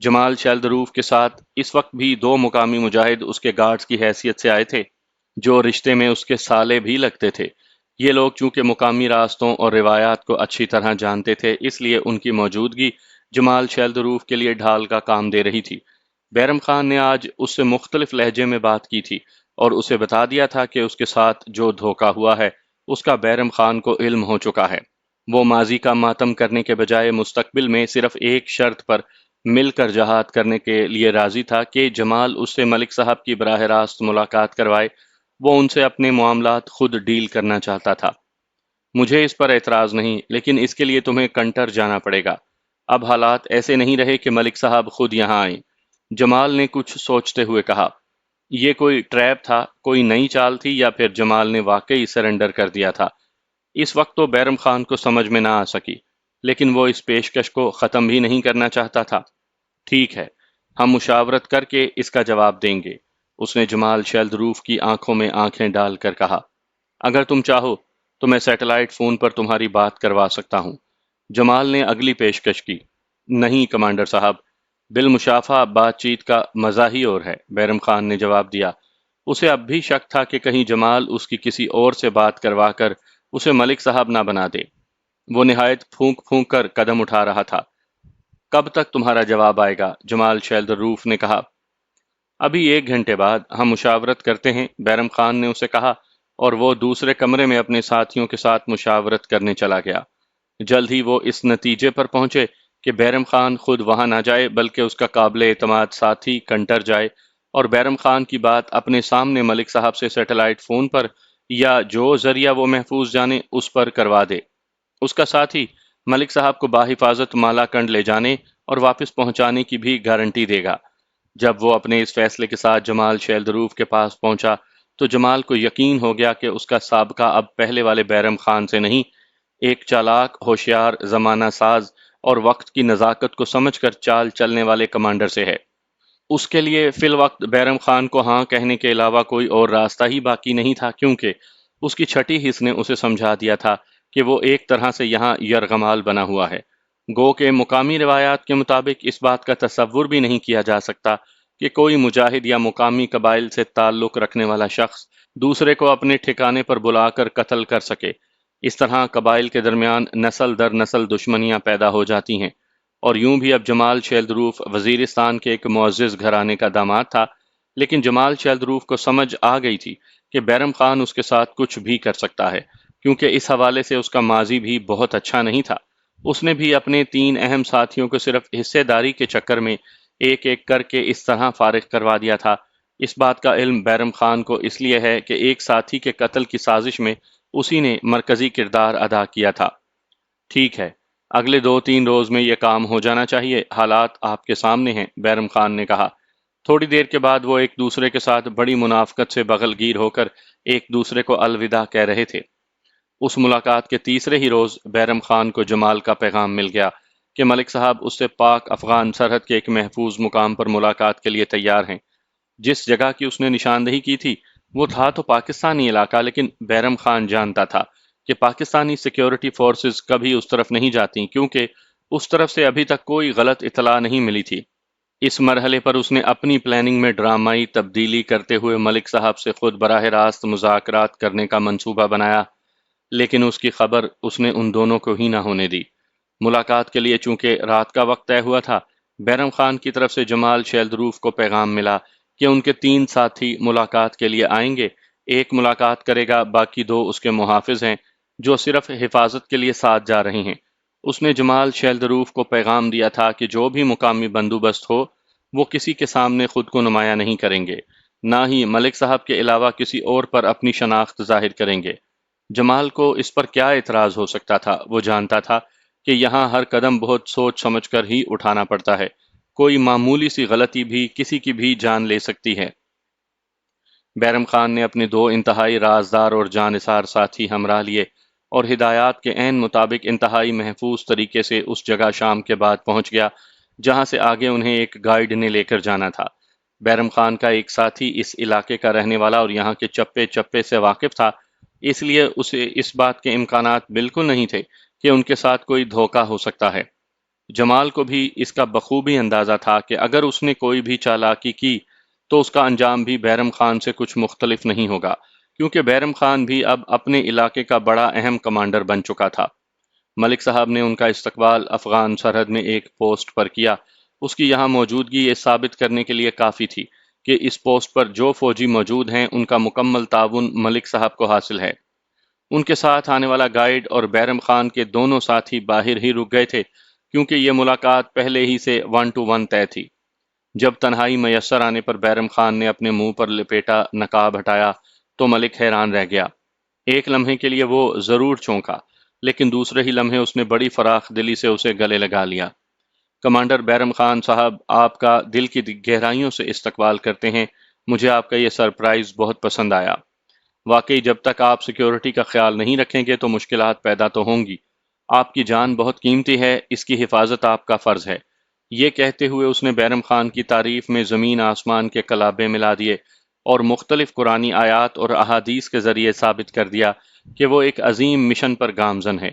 جمال شیلدروف کے ساتھ اس وقت بھی دو مقامی مجاہد اس کے گارڈز کی حیثیت سے آئے تھے، جو رشتے میں اس کے سالے بھی لگتے تھے۔ یہ لوگ چونکہ مقامی راستوں اور روایات کو اچھی طرح جانتے تھے، اس لیے ان کی موجودگی جمال شیلدروف کے لیے ڈھال کا کام دے رہی تھی۔ بیرم خان نے آج اس سے مختلف لہجے میں بات کی تھی اور اسے بتا دیا تھا کہ اس کے ساتھ جو دھوکہ ہوا ہے اس کا بیرم خان کو علم ہو چکا ہے۔ وہ ماضی کا ماتم کرنے کے بجائے مستقبل میں صرف ایک شرط پر مل کر جہاد کرنے کے لیے راضی تھا کہ جمال اس سے ملک صاحب کی براہ راست ملاقات کروائے۔ وہ ان سے اپنے معاملات خود ڈیل کرنا چاہتا تھا۔ مجھے اس پر اعتراض نہیں، لیکن اس کے لیے تمہیں کنٹر جانا پڑے گا۔ اب حالات ایسے نہیں رہے کہ ملک صاحب خود یہاں آئیں۔ جمال نے کچھ سوچتے ہوئے کہا۔ یہ کوئی ٹریپ تھا، کوئی نئی چال تھی، یا پھر جمال نے واقعی سرنڈر کر دیا تھا؟ اس وقت تو بیرم خان کو سمجھ میں نہ آ سکی، لیکن وہ اس پیشکش کو ختم بھی نہیں کرنا چاہتا تھا۔ ٹھیک ہے، ہم مشاورت کر کے اس کا جواب دیں گے، اس نے جمال شیلدروف کی آنکھوں میں آنکھیں ڈال کر کہا۔ اگر تم چاہو تو میں سیٹلائٹ فون پر تمہاری بات کروا سکتا ہوں، جمال نے اگلی پیشکش کی۔ نہیں کمانڈر صاحب، بالمشافہ بات چیت کا مزہ ہی اور ہے، بیرم خان نے جواب دیا۔ اسے اب بھی شک تھا کہ کہیں جمال اس کی کسی اور سے بات کروا کر اسے ملک صاحب نہ بنا دے۔ وہ نہایت پھونک پھونک کر قدم اٹھا رہا تھا۔ کب تک تمہارا جواب آئے گا؟ جمال شیلدروف نے کہا۔ ابھی 1 گھنٹے بعد ہم مشاورت کرتے ہیں، بیرم خان نے اسے کہا، اور وہ دوسرے کمرے میں اپنے ساتھیوں کے ساتھ مشاورت کرنے چلا گیا۔ جلد ہی وہ اس نتیجے پر پہنچے کہ بیرم خان خود وہاں نہ جائے بلکہ اس کا قابل اعتماد ساتھی کنٹر جائے اور بیرم خان کی بات اپنے سامنے ملک صاحب سے سیٹلائٹ فون پر یا جو ذریعہ وہ محفوظ جانے اس پر کروا دے۔ اس کا ساتھی ملک صاحب کو بحفاظت مالاکنڈ لے جانے اور واپس پہنچانے کی بھی گارنٹی دے گا۔ جب وہ اپنے اس فیصلے کے ساتھ جمال شیلدروف کے پاس پہنچا تو جمال کو یقین ہو گیا کہ اس کا سابقہ اب پہلے والے بیرم خان سے نہیں، ایک چالاک، ہوشیار، زمانہ ساز اور وقت کی نزاکت کو سمجھ کر چال چلنے والے کمانڈر سے ہے۔ اس کے لیے فی الوقت بیرم خان کو ہاں کہنے کے علاوہ کوئی اور راستہ ہی باقی نہیں تھا، کیونکہ اس کی چھٹی حص نے اسے سمجھا دیا تھا کہ وہ ایک طرح سے یہاں یرغمال بنا ہوا ہے۔ گو کہ مقامی روایات کے مطابق اس بات کا تصور بھی نہیں کیا جا سکتا کہ کوئی مجاہد یا مقامی قبائل سے تعلق رکھنے والا شخص دوسرے کو اپنے ٹھکانے پر بلا کر قتل کر سکے۔ اس طرح قبائل کے درمیان نسل در نسل دشمنیاں پیدا ہو جاتی ہیں، اور یوں بھی اب جمال شیلدروف وزیرستان کے ایک معزز گھرانے کا داماد تھا، لیکن جمال شیلدروف کو سمجھ آ گئی تھی کہ بیرم خان اس کے ساتھ کچھ بھی کر سکتا ہے، کیونکہ اس حوالے سے اس کا ماضی بھی بہت اچھا نہیں تھا۔ اس نے بھی اپنے 3 اہم ساتھیوں کو صرف حصے داری کے چکر میں ایک ایک کر کے اس طرح فارغ کروا دیا تھا۔ اس بات کا علم بیرم خان کو اس لیے ہے کہ ایک ساتھی کے قتل کی سازش میں اسی نے مرکزی کردار ادا کیا تھا۔ ٹھیک ہے، اگلے 2-3 روز میں یہ کام ہو جانا چاہیے، حالات آپ کے سامنے ہیں، بیرم خان نے کہا۔ تھوڑی دیر کے بعد وہ ایک دوسرے کے ساتھ بڑی منافقت سے بغل گیر ہو کر ایک دوسرے کو الوداع کہہ رہے تھے۔ اس ملاقات کے تیسرے ہی روز بیرم خان کو جمال کا پیغام مل گیا کہ ملک صاحب اس سے پاک افغان سرحد کے ایک محفوظ مقام پر ملاقات کے لیے تیار ہیں۔ جس جگہ کی اس نے نشاندہی کی تھی وہ تھا تو پاکستانی علاقہ، لیکن بیرم خان جانتا تھا کہ پاکستانی سیکیورٹی فورسز کبھی اس طرف نہیں جاتی، کیونکہ اس طرف سے ابھی تک کوئی غلط اطلاع نہیں ملی تھی۔ اس مرحلے پر اس نے اپنی پلاننگ میں ڈرامائی تبدیلی کرتے ہوئے ملک صاحب سے خود براہ راست مذاکرات کرنے کا منصوبہ بنایا، لیکن اس کی خبر اس نے ان دونوں کو ہی نہ ہونے دی۔ ملاقات کے لیے چونکہ رات کا وقت طے ہوا تھا، بیرم خان کی طرف سے جمال شیلدروف کو پیغام ملا کہ ان کے 3 ساتھی ملاقات کے لیے آئیں گے۔ ایک ملاقات کرے گا، باقی 2 اس کے محافظ ہیں جو صرف حفاظت کے لیے ساتھ جا رہے ہیں۔ اس نے جمال شیلدروف کو پیغام دیا تھا کہ جو بھی مقامی بندوبست ہو وہ کسی کے سامنے خود کو نمایاں نہیں کریں گے، نہ ہی ملک صاحب کے علاوہ کسی اور پر اپنی شناخت ظاہر کریں گے۔ جمال کو اس پر کیا اعتراض ہو سکتا تھا؟ وہ جانتا تھا کہ یہاں ہر قدم بہت سوچ سمجھ کر ہی اٹھانا پڑتا ہے، کوئی معمولی سی غلطی بھی کسی کی بھی جان لے سکتی ہے۔ بیرم خان نے اپنے دو انتہائی رازدار اور جانثار ساتھی ہمراہ لیے اور ہدایات کے عین مطابق انتہائی محفوظ طریقے سے اس جگہ شام کے بعد پہنچ گیا جہاں سے آگے انہیں ایک گائیڈ نے لے کر جانا تھا۔ بیرم خان کا ایک ساتھی اس علاقے کا رہنے والا اور یہاں کے چپے چپے سے واقف تھا، اس لیے اسے اس بات کے امکانات بالکل نہیں تھے کہ ان کے ساتھ کوئی دھوکہ ہو سکتا ہے۔ جمال کو بھی اس کا بخوبی اندازہ تھا کہ اگر اس نے کوئی بھی چالاکی کی تو اس کا انجام بھی بیرم خان سے کچھ مختلف نہیں ہوگا، کیونکہ بیرم خان بھی اب اپنے علاقے کا بڑا اہم کمانڈر بن چکا تھا۔ ملک صاحب نے ان کا استقبال افغان سرحد میں ایک پوسٹ پر کیا۔ اس کی یہاں موجودگی یہ ثابت کرنے کے لیے کافی تھی کہ اس پوسٹ پر جو فوجی موجود ہیں ان کا مکمل تعاون ملک صاحب کو حاصل ہے۔ ان کے ساتھ آنے والا گائیڈ اور بیرم خان کے دونوں ساتھی باہر ہی رک گئے تھے، کیونکہ یہ ملاقات پہلے ہی سے 1 to 1 طے تھی۔ جب تنہائی میسر آنے پر بیرم خان نے اپنے منہ پر لپیٹا نقاب ہٹایا تو ملک حیران رہ گیا۔ ایک لمحے کے لیے وہ ضرور چونکا، لیکن دوسرے ہی لمحے اس نے بڑی فراخ دلی سے اسے گلے لگا لیا۔ کمانڈر بیرم خان صاحب، آپ کا دل کی گہرائیوں سے استقبال کرتے ہیں۔ مجھے آپ کا یہ سرپرائز بہت پسند آیا۔ واقعی جب تک آپ سیکیورٹی کا خیال نہیں رکھیں گے تو مشکلات پیدا تو ہوں گی۔ آپ کی جان بہت قیمتی ہے، اس کی حفاظت آپ کا فرض ہے۔ یہ کہتے ہوئے اس نے بیرم خان کی تعریف میں زمین آسمان کے کلابے ملا دیے اور مختلف قرآنی آیات اور احادیث کے ذریعے ثابت کر دیا کہ وہ ایک عظیم مشن پر گامزن ہے۔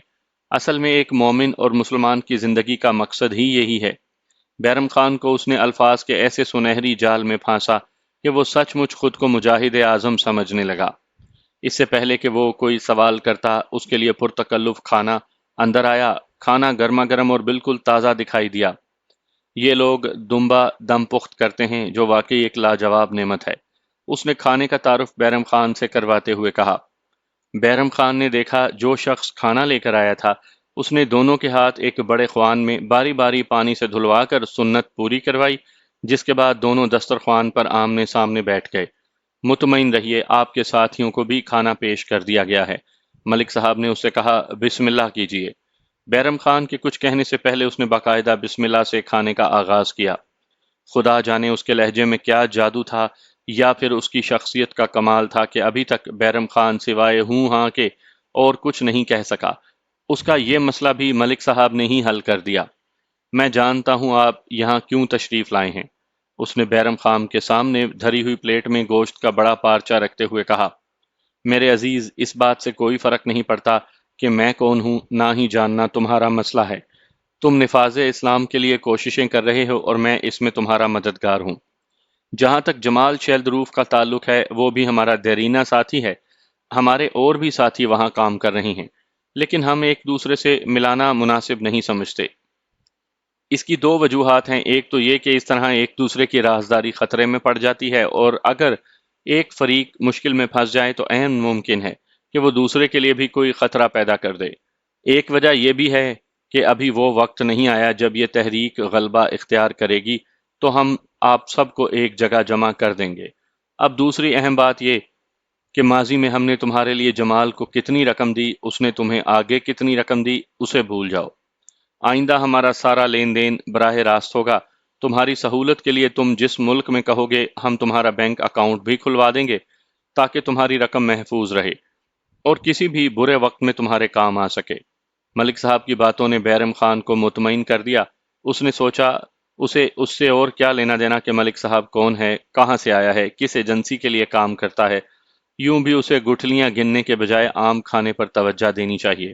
اصل میں ایک مومن اور مسلمان کی زندگی کا مقصد ہی یہی ہے۔ بیرم خان کو اس نے الفاظ کے ایسے سنہری جال میں پھانسا کہ وہ سچ مچ خود کو مجاہد اعظم سمجھنے لگا۔ اس سے پہلے کہ وہ کوئی سوال کرتا، اس کے لیے پرتکلف کھانا اندر آیا۔ کھانا گرما گرم اور بالکل تازہ دکھائی دیا۔ یہ لوگ دمبا دم پخت کرتے ہیں، جو واقعی ایک لاجواب نعمت ہے۔ اس نے کھانے کا تعارف بیرم خان سے کرواتے ہوئے کہا۔ بیرم خان نے دیکھا جو شخص کھانا لے کر آیا تھا، اس نے دونوں کے ہاتھ ایک بڑے خوان میں باری باری پانی سے دھلوا کر سنت پوری کروائی، جس کے بعد دونوں دسترخوان پر آمنے سامنے بیٹھ گئے۔ مطمئن رہیے، آپ کے ساتھیوں کو بھی کھانا پیش کر دیا گیا ہے۔ ملک صاحب نے اس سے کہا، بسم اللہ کیجئے۔ بیرم خان کے کچھ کہنے سے پہلے اس نے باقاعدہ بسم اللہ سے کھانے کا آغاز کیا۔ خدا جانے اس کے لہجے میں کیا جادو تھا، یا پھر اس کی شخصیت کا کمال تھا کہ ابھی تک بیرم خان سوائے ہوں ہاں کے اور کچھ نہیں کہہ سکا۔ اس کا یہ مسئلہ بھی ملک صاحب نے ہی حل کر دیا۔ میں جانتا ہوں آپ یہاں کیوں تشریف لائے ہیں۔ اس نے بیرم خان کے سامنے دھری ہوئی پلیٹ میں گوشت کا بڑا پارچہ رکھتے ہوئے کہا، میرے عزیز، اس بات سے کوئی فرق نہیں پڑتا کہ میں کون ہوں، نہ ہی جاننا تمہارا مسئلہ ہے۔ تم نفاذ اسلام کے لیے کوششیں کر رہے ہو اور میں اس میں تمہارا مددگار ہوں۔ جہاں تک جمال شیلدروف کا تعلق ہے، وہ بھی ہمارا دیرینہ ساتھی ہے۔ ہمارے اور بھی ساتھی وہاں کام کر رہے ہیں، لیکن ہم ایک دوسرے سے ملانا مناسب نہیں سمجھتے۔ اس کی دو وجوہات ہیں، ایک تو یہ کہ اس طرح ایک دوسرے کی رازداری خطرے میں پڑ جاتی ہے، اور اگر ایک فریق مشکل میں پھنس جائے تو عین ممکن ہے کہ وہ دوسرے کے لیے بھی کوئی خطرہ پیدا کر دے۔ ایک وجہ یہ بھی ہے کہ ابھی وہ وقت نہیں آیا جب یہ تحریک غلبہ اختیار کرے گی تو ہم آپ سب کو ایک جگہ جمع کر دیں گے۔ اب دوسری اہم بات یہ کہ ماضی میں ہم نے تمہارے لیے جمال کو کتنی رقم دی، اس نے تمہیں آگے کتنی رقم دی، اسے بھول جاؤ۔ آئندہ ہمارا سارا لین دین براہ راست ہوگا۔ تمہاری سہولت کے لیے تم جس ملک میں کہو گے ہم تمہارا بینک اکاؤنٹ بھی کھلوا دیں گے، تاکہ تمہاری رقم محفوظ رہے اور کسی بھی برے وقت میں تمہارے کام آ سکے۔ ملک صاحب کی باتوں نے بیرم خان کو مطمئن کر دیا۔ اس نے سوچا اسے اس سے اور کیا لینا دینا کہ ملک صاحب کون ہے، کہاں سے آیا ہے، کس ایجنسی کے لیے کام کرتا ہے۔ یوں بھی اسے گٹھلیاں گننے کے بجائے عام کھانے پر توجہ دینی چاہیے۔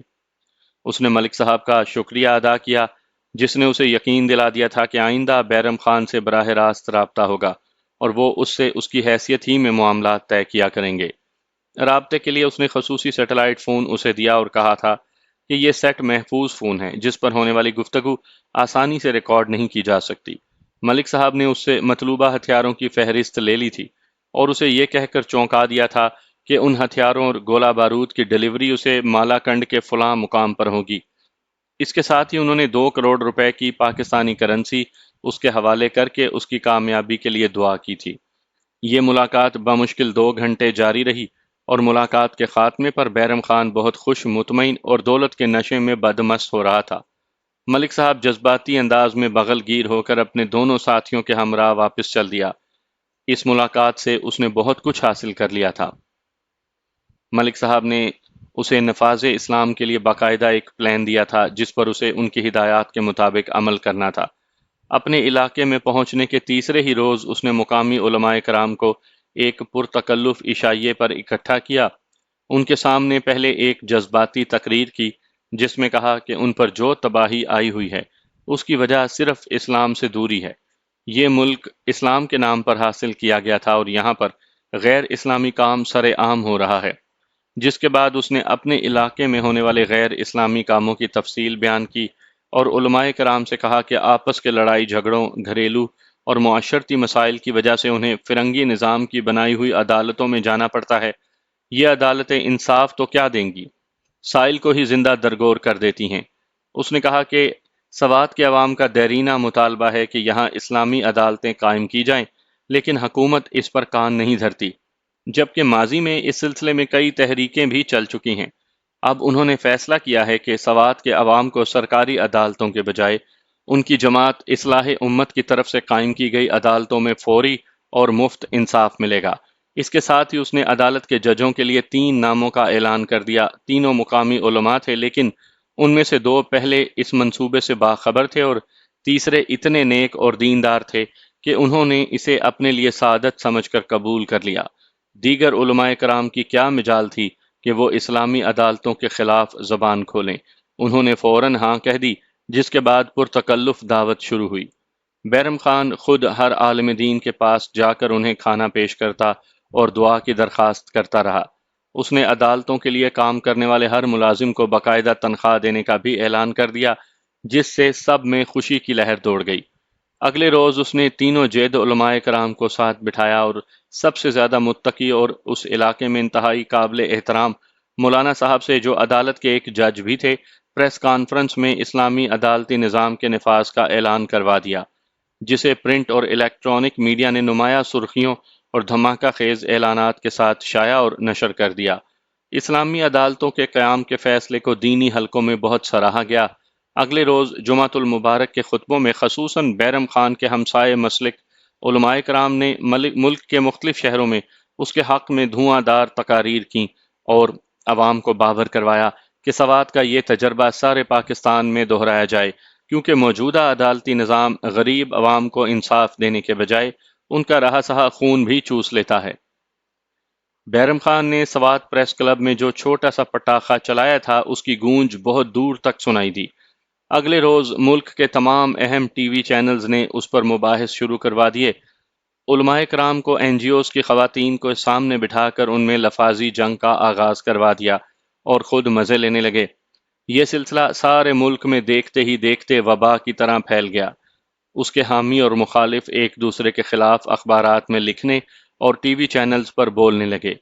اس نے ملک صاحب کا شکریہ ادا کیا، جس نے اسے یقین دلا دیا تھا کہ آئندہ بیرم خان سے براہ راست رابطہ ہوگا اور وہ اس سے اس کی حیثیت ہی میں معاملات طے کیا کریں گے۔ رابطے کے لیے اس نے خصوصی سیٹلائٹ فون اسے دیا اور کہا تھا کہ یہ سیٹ محفوظ فون ہے، جس پر ہونے والی گفتگو آسانی سے ریکارڈ نہیں کی جا سکتی۔ ملک صاحب نے اس سے مطلوبہ ہتھیاروں کی فہرست لے لی تھی اور اسے یہ کہہ کر چونکا دیا تھا کہ ان ہتھیاروں اور گولہ بارود کی ڈیلیوری اسے مالاکنڈ کے فلاں مقام پر ہوگی۔ اس کے ساتھ ہی انہوں نے 2 کروڑ روپے کی پاکستانی کرنسی اس کے حوالے کر کے اس کی کامیابی کے لیے دعا کی تھی۔ یہ ملاقات بمشکل 2 گھنٹے جاری رہی اور ملاقات کے خاتمے پر بیرم خان بہت خوش مطمئن اور دولت کے نشے میں بدمست ہو رہا تھا۔ ملک صاحب جذباتی انداز میں بغل گیر ہو کر اپنے دونوں ساتھیوں کے ہمراہ واپس چل دیا۔ اس ملاقات سے اس نے بہت کچھ حاصل کر لیا تھا۔ ملک صاحب نے اسے نفاذ اسلام کے لیے باقاعدہ ایک پلان دیا تھا جس پر اسے ان کی ہدایات کے مطابق عمل کرنا تھا۔ اپنے علاقے میں پہنچنے کے تیسرے ہی روز اس نے مقامی علماء کرام کو ایک پرتکلف عشائیے پر اکٹھا کیا۔ ان کے سامنے پہلے ایک جذباتی تقریر کی جس میں کہا کہ ان پر جو تباہی آئی ہوئی ہے اس کی وجہ صرف اسلام سے دوری ہے۔ یہ ملک اسلام کے نام پر حاصل کیا گیا تھا اور یہاں پر غیر اسلامی کام سر عام ہو رہا ہے۔ جس کے بعد اس نے اپنے علاقے میں ہونے والے غیر اسلامی کاموں کی تفصیل بیان کی اور علماء کرام سے کہا کہ آپس کے لڑائی جھگڑوں، گھریلو اور معاشرتی مسائل کی وجہ سے انہیں فرنگی نظام کی بنائی ہوئی عدالتوں میں جانا پڑتا ہے۔ یہ عدالتیں انصاف تو کیا دیں گی، سائل کو ہی زندہ درگور کر دیتی ہیں۔ اس نے کہا کہ سوات کے عوام کا دیرینہ مطالبہ ہے کہ یہاں اسلامی عدالتیں قائم کی جائیں، لیکن حکومت اس پر کان نہیں دھرتی، جبکہ ماضی میں اس سلسلے میں کئی تحریکیں بھی چل چکی ہیں۔ اب انہوں نے فیصلہ کیا ہے کہ سوات کے عوام کو سرکاری عدالتوں کے بجائے ان کی جماعت اصلاح امت کی طرف سے قائم کی گئی عدالتوں میں فوری اور مفت انصاف ملے گا۔ اس کے ساتھ ہی اس نے عدالت کے ججوں کے لیے 3 ناموں کا اعلان کر دیا۔ تینوں مقامی علماء تھے، لیکن ان میں سے 2 پہلے اس منصوبے سے باخبر تھے اور تیسرے اتنے نیک اور دیندار تھے کہ انہوں نے اسے اپنے لیے سعادت سمجھ کر قبول کر لیا۔ دیگر علماء کرام کی کیا مجال تھی کہ وہ اسلامی عدالتوں کے خلاف زبان کھولیں۔ انہوں نے فوراً ہاں کہہ دی، جس کے بعد پرتکلف دعوت شروع ہوئی۔ بیرم خان خود ہر عالم دین کے پاس جا کر انہیں کھانا پیش کرتا اور دعا کی درخواست کرتا رہا۔ اس نے عدالتوں کے لیے کام کرنے والے ہر ملازم کو باقاعدہ تنخواہ دینے کا بھی اعلان کر دیا، جس سے سب میں خوشی کی لہر دوڑ گئی۔ اگلے روز اس نے تینوں جید علماء کرام کو ساتھ بٹھایا اور سب سے زیادہ متقی اور اس علاقے میں انتہائی قابل احترام مولانا صاحب سے، جو عدالت کے ایک جج بھی تھے، پریس کانفرنس میں اسلامی عدالتی نظام کے نفاذ کا اعلان کروا دیا، جسے پرنٹ اور الیکٹرانک میڈیا نے نمایاں سرخیوں اور دھماکہ خیز اعلانات کے ساتھ شائع اور نشر کر دیا۔ اسلامی عدالتوں کے قیام کے فیصلے کو دینی حلقوں میں بہت سراہا گیا۔ اگلے روز جمعۃ المبارک کے خطبوں میں خصوصاً بیرم خان کے ہمسائے مسلک علماء کرام نے ملک کے مختلف شہروں میں اس کے حق میں دھواں دار تقاریر کیں اور عوام کو باور کروایا کہ سوات کا یہ تجربہ سارے پاکستان میں دہرایا جائے، کیونکہ موجودہ عدالتی نظام غریب عوام کو انصاف دینے کے بجائے ان کا رہا سہا خون بھی چوس لیتا ہے۔ بیرم خان نے سوات پریس کلب میں جو چھوٹا سا پٹاخہ چلایا تھا اس کی گونج بہت دور تک سنائی دی۔ اگلے روز ملک کے تمام اہم ٹی وی چینلز نے اس پر مباحث شروع کروا دیے۔ علماء کرام کو این جی اوز کی خواتین کو سامنے بٹھا کر ان میں لفاظی جنگ کا آغاز کروا دیا اور خود مزے لینے لگے۔ یہ سلسلہ سارے ملک میں دیکھتے ہی دیکھتے وبا کی طرح پھیل گیا۔ اس کے حامی اور مخالف ایک دوسرے کے خلاف اخبارات میں لکھنے اور ٹی وی چینلز پر بولنے لگے۔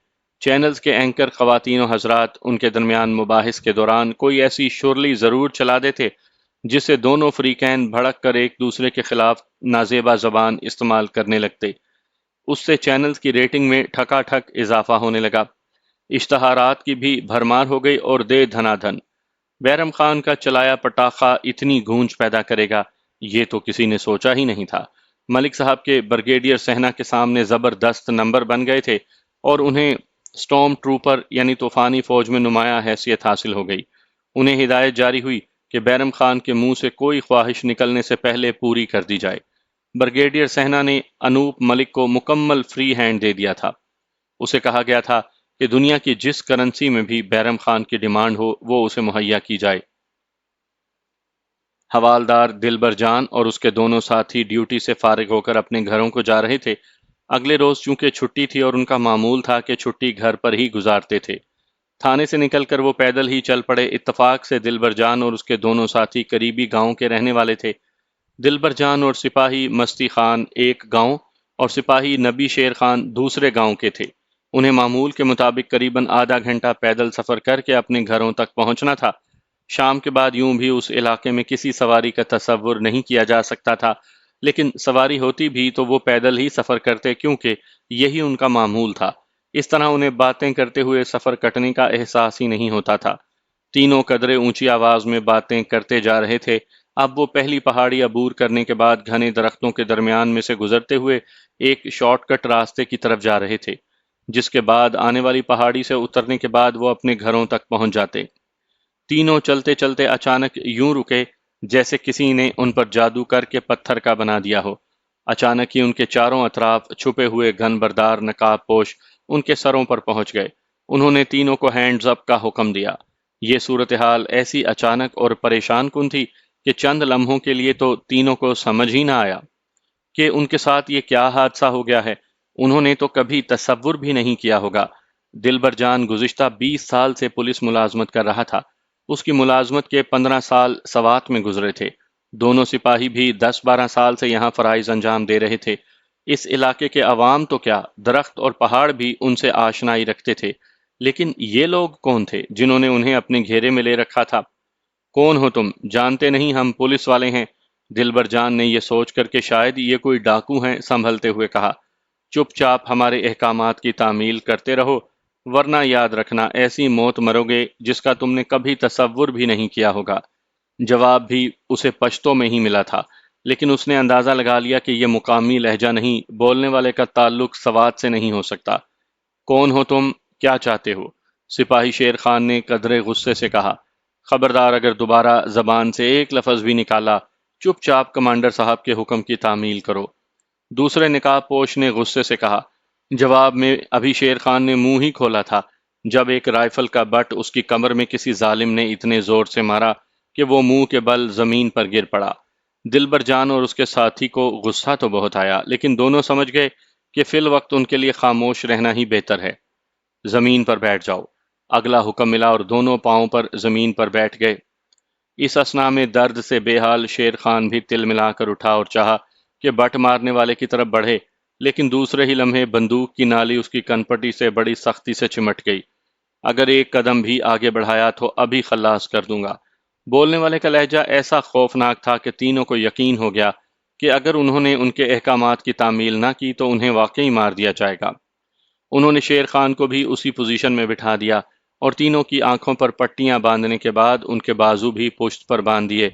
چینلز کے اینکر خواتین و حضرات ان کے درمیان مباحث کے دوران کوئی ایسی شرلی ضرور چلا دیتے جس سے دونوں فریقین بھڑک کر ایک دوسرے کے خلاف نازیبا زبان استعمال کرنے لگتے۔ اس سے چینلز کی ریٹنگ میں ٹھکا ٹھک اضافہ ہونے لگا، اشتہارات کی بھی بھرمار ہو گئی اور دے دھنا دھن۔ بیرم خان کا چلایا پٹاخہ اتنی گونج پیدا کرے گا یہ تو کسی نے سوچا ہی نہیں تھا۔ ملک صاحب کے بریگیڈیئر سہنا کے سامنے زبردست نمبر بن گئے تھے اور انہیں سٹارم ٹروپر یعنی طوفانی فوج میں نمایاں حیثیت حاصل ہو گئی۔ انہیں ہدایت جاری ہوئی کہ بیرم خان کے منہ سے کوئی خواہش نکلنے سے پہلے پوری کر دی جائے۔ بریگیڈیئر سہنا نے انوپ ملک کو مکمل فری ہینڈ دے دیا تھا۔ اسے کہا گیا تھا کہ دنیا کی جس کرنسی میں بھی بیرم خان کی ڈیمانڈ ہو وہ اسے مہیا کی جائے۔ حوالدار دلبر جان اور اس کے دونوں ساتھی ڈیوٹی سے فارغ ہو کر اپنے گھروں کو جا رہے تھے۔ اگلے روز چونکہ چھٹی تھی اور ان کا معمول تھا کہ چھٹی گھر پر ہی گزارتے تھے، تھانے سے نکل کر وہ پیدل ہی چل پڑے۔ اتفاق سے دلبر جان اور اس کے دونوں ساتھی قریبی گاؤں کے رہنے والے تھے۔ دلبر جان اور سپاہی مستی خان ایک گاؤں اور سپاہی نبی شیر خان دوسرے گاؤں کے تھے۔ انہیں معمول کے مطابق قریباً آدھا گھنٹہ پیدل سفر کر کے اپنے گھروں تک پہنچنا تھا۔ شام کے بعد یوں بھی اس علاقے میں کسی سواری کا تصور نہیں کیا جا سکتا تھا، لیکن سواری ہوتی بھی تو وہ پیدل ہی سفر کرتے کیونکہ یہی ان کا معمول تھا۔ اس طرح انہیں باتیں کرتے ہوئے سفر کٹنے کا احساس ہی نہیں ہوتا تھا۔ تینوں قدرے اونچی آواز میں باتیں کرتے جا رہے تھے۔ اب وہ پہلی پہاڑی عبور کرنے کے بعد گھنے درختوں کے درمیان میں سے گزرتے ہوئے ایک شارٹ کٹ راستے کی طرف جا رہے تھے، جس کے بعد آنے والی پہاڑی سے اترنے کے بعد وہ اپنے گھروں تک پہنچ جاتے۔ تینوں چلتے چلتے اچانک یوں رکے جیسے کسی نے ان پر جادو کر کے پتھر کا بنا دیا ہو۔ اچانک ہی ان کے چاروں اطراف چھپے ہوئے گھن بردار نقاب پوش ان کے سروں پر پہنچ گئے۔ انہوں نے تینوں کو ہینڈز اپ کا حکم دیا۔ یہ صورتحال ایسی اچانک اور پریشان کن تھی کہ چند لمحوں کے لیے تو تینوں کو سمجھ ہی نہ آیا کہ ان کے ساتھ یہ کیا حادثہ ہو گیا ہے۔ انہوں نے تو کبھی تصور بھی نہیں کیا ہوگا۔ دلبر جان گزشتہ 20 سال سے پولیس ملازمت کر رہا تھا۔ اس کی ملازمت کے 15 سال سوات میں گزرے تھے۔ دونوں سپاہی بھی 10-12 سال سے یہاں فرائض انجام دے رہے تھے۔ اس علاقے کے عوام تو کیا، درخت اور پہاڑ بھی ان سے آشنائی رکھتے تھے، لیکن یہ لوگ کون تھے جنہوں نے انہیں اپنے گھیرے میں لے رکھا تھا؟ کون ہو تم؟ جانتے نہیں ہم پولیس والے ہیں؟ دلبر جان نے یہ سوچ کر کہ شاید یہ کوئی ڈاکو ہیں سنبھلتے ہوئے کہا، چپ چاپ ہمارے احکامات کی تعمیل کرتے رہو، ورنہ یاد رکھنا ایسی موت مرو گے جس کا تم نے کبھی تصور بھی نہیں کیا ہوگا۔ جواب بھی اسے پشتو میں ہی ملا تھا، لیکن اس نے اندازہ لگا لیا کہ یہ مقامی لہجہ نہیں، بولنے والے کا تعلق سوات سے نہیں ہو سکتا۔ کون ہو تم؟ کیا چاہتے ہو؟ سپاہی شیر خان نے قدرے غصے سے کہا۔ خبردار اگر دوبارہ زبان سے ایک لفظ بھی نکالا، چپ چاپ کمانڈر صاحب کے حکم کی تعمیل کرو۔ دوسرے نقاب پوش نے غصے سے کہا۔ جواب میں ابھی شیر خان نے منہ ہی کھولا تھا جب ایک رائفل کا بٹ اس کی کمر میں کسی ظالم نے اتنے زور سے مارا کہ وہ منہ کے بل زمین پر گر پڑا۔ دلبر جان اور اس کے ساتھی کو غصہ تو بہت آیا، لیکن دونوں سمجھ گئے کہ فی الوقت ان کے لیے خاموش رہنا ہی بہتر ہے۔ زمین پر بیٹھ جاؤ۔ اگلا حکم ملا اور دونوں پاؤں پر زمین پر بیٹھ گئے۔ اس اثنا میں درد سے بے حال شیر خان بھی تل ملا کر اٹھا اور چاہا کہ بٹ مارنے والے کی طرف بڑھے، لیکن دوسرے ہی لمحے بندوق کی نالی اس کی کنپٹی سے بڑی سختی سے چمٹ گئی۔ اگر ایک قدم بھی آگے بڑھایا تو ابھی خلاص کر دوں گا۔ بولنے والے کا لہجہ ایسا خوفناک تھا کہ تینوں کو یقین ہو گیا کہ اگر انہوں نے ان کے احکامات کی تعمیل نہ کی تو انہیں واقعی مار دیا جائے گا۔ انہوں نے شیر خان کو بھی اسی پوزیشن میں بٹھا دیا اور تینوں کی آنکھوں پر پٹیاں باندھنے کے بعد ان کے بازو بھی پشت پر باندھ دیے،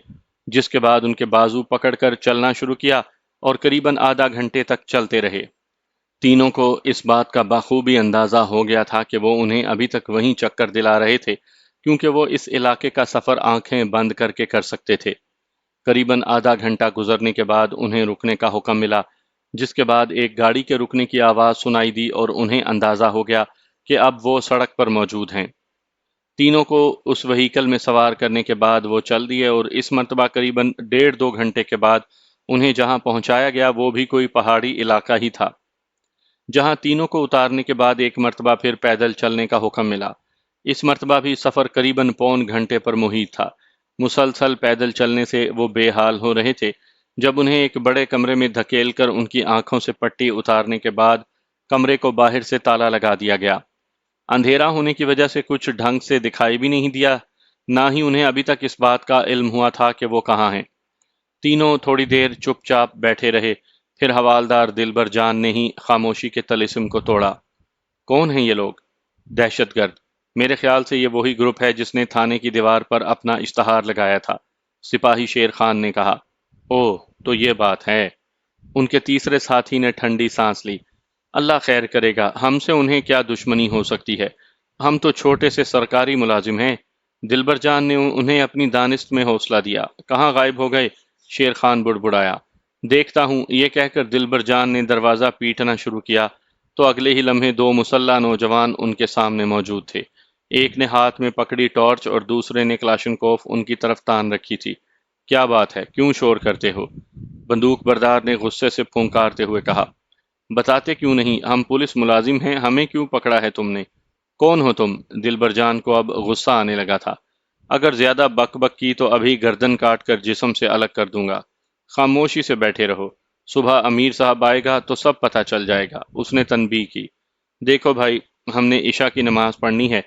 جس کے بعد ان کے بازو پکڑ کر چلنا شروع کیا اور قریباً آدھا گھنٹے تک چلتے رہے۔ تینوں کو اس بات کا بخوبی اندازہ ہو گیا تھا کہ وہ انہیں ابھی تک وہیں چکر دلا رہے تھے، کیونکہ وہ اس علاقے کا سفر آنکھیں بند کر کے کر سکتے تھے۔ قریباً آدھا گھنٹہ گزرنے کے بعد انہیں رکنے کا حکم ملا، جس کے بعد ایک گاڑی کے رکنے کی آواز سنائی دی اور انہیں اندازہ ہو گیا کہ اب وہ سڑک پر موجود ہیں۔ تینوں کو اس وہیکل میں سوار کرنے کے بعد وہ چل دیے اور اس مرتبہ قریباً 1.5-2 گھنٹے کے بعد انہیں جہاں پہنچایا گیا وہ بھی کوئی پہاڑی علاقہ ہی تھا، جہاں تینوں کو اتارنے کے بعد ایک مرتبہ پھر پیدل چلنے کا حکم ملا۔ اس مرتبہ بھی سفر قریباً پون گھنٹے پر محیط تھا۔ مسلسل پیدل چلنے سے وہ بے حال ہو رہے تھے جب انہیں ایک بڑے کمرے میں دھکیل کر ان کی آنکھوں سے پٹی اتارنے کے بعد کمرے کو باہر سے تالا لگا دیا گیا۔ اندھیرا ہونے کی وجہ سے کچھ ڈھنگ سے دکھائی بھی نہیں دیا، نہ ہی انہیں ابھی تک اس بات کا علم ہوا تھا کہ وہ کہاں ہیں۔ تینوں تھوڑی دیر چپ چاپ بیٹھے رہے، پھر حوالدار دلبر جان نے ہی خاموشی کے طلسم کو توڑا۔ کون ہیں یہ لوگ؟ دہشت گرد۔ میرے خیال سے یہ وہی گروپ ہے جس نے تھانے کی دیوار پر اپنا اشتہار لگایا تھا، سپاہی شیر خان نے کہا۔ اوہ، تو یہ بات ہے۔ ان کے تیسرے ساتھی نے ٹھنڈی سانس لی۔ اللہ خیر کرے گا، ہم سے انہیں کیا دشمنی ہو سکتی ہے؟ ہم تو چھوٹے سے سرکاری ملازم ہیں۔ دلبر جان نے انہیں اپنی دانست میں حوصلہ دیا۔ کہاں غائب ہو گئے؟ شیر خان بڑبڑایا۔ دیکھتا ہوں، یہ کہہ کر دلبر جان نے دروازہ پیٹنا شروع کیا تو اگلے ہی لمحے 2 مسلح نوجوان ان کے سامنے موجود تھے۔ ایک نے ہاتھ میں پکڑی ٹارچ اور دوسرے نے کلاشنکوف ان کی طرف تان رکھی تھی۔ کیا بات ہے؟ کیوں شور کرتے ہو؟ بندوق بردار نے غصے سے پھونکارتے ہوئے کہا۔ بتاتے کیوں نہیں؟ ہم پولیس ملازم ہیں، ہمیں کیوں پکڑا ہے تم نے؟ کون ہو تم؟ دلبر جان کو اب غصہ آنے لگا تھا۔ اگر زیادہ بک بک کی تو ابھی گردن کاٹ کر جسم سے الگ کر دوں گا۔ خاموشی سے بیٹھے رہو، صبح امیر صاحب آئے گا تو سب پتہ چل جائے گا، اس نے تنبیہ کی۔ دیکھو بھائی، ہم نے عشاء کی نماز پڑھنی ہے،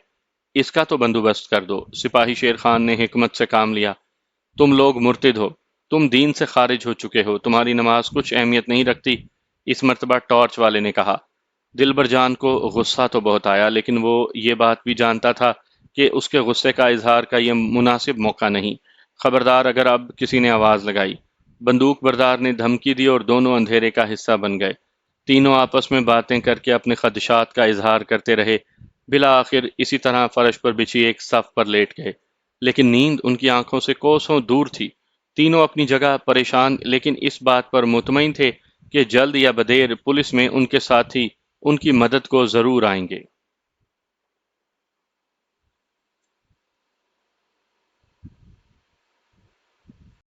اس کا تو بندوبست کر دو۔ سپاہی شیر خان نے حکمت سے کام لیا۔ تم لوگ مرتد ہو، تم دین سے خارج ہو چکے ہو، تمہاری نماز کچھ اہمیت نہیں رکھتی، اس مرتبہ ٹارچ والے نے کہا۔ دلبر جان کو غصہ تو بہت آیا، لیکن وہ یہ بات بھی جانتا تھا کہ اس کے غصے کا اظہار کا یہ مناسب موقع نہیں۔ خبردار اگر اب کسی نے آواز لگائی۔ بندوق بردار نے دھمکی دی اور دونوں اندھیرے کا حصہ بن گئے۔ تینوں آپس میں باتیں کر کے اپنے خدشات کا اظہار کرتے رہے۔ بالآخر اسی طرح فرش پر بچھی ایک صف پر لیٹ گئے، لیکن نیند ان کی آنکھوں سے کوسوں دور تھی۔ تینوں اپنی جگہ پریشان لیکن اس بات پر مطمئن تھے کہ جلد یا بدیر پولیس میں ان کے ساتھی ان کی مدد کو ضرور آئیں گے۔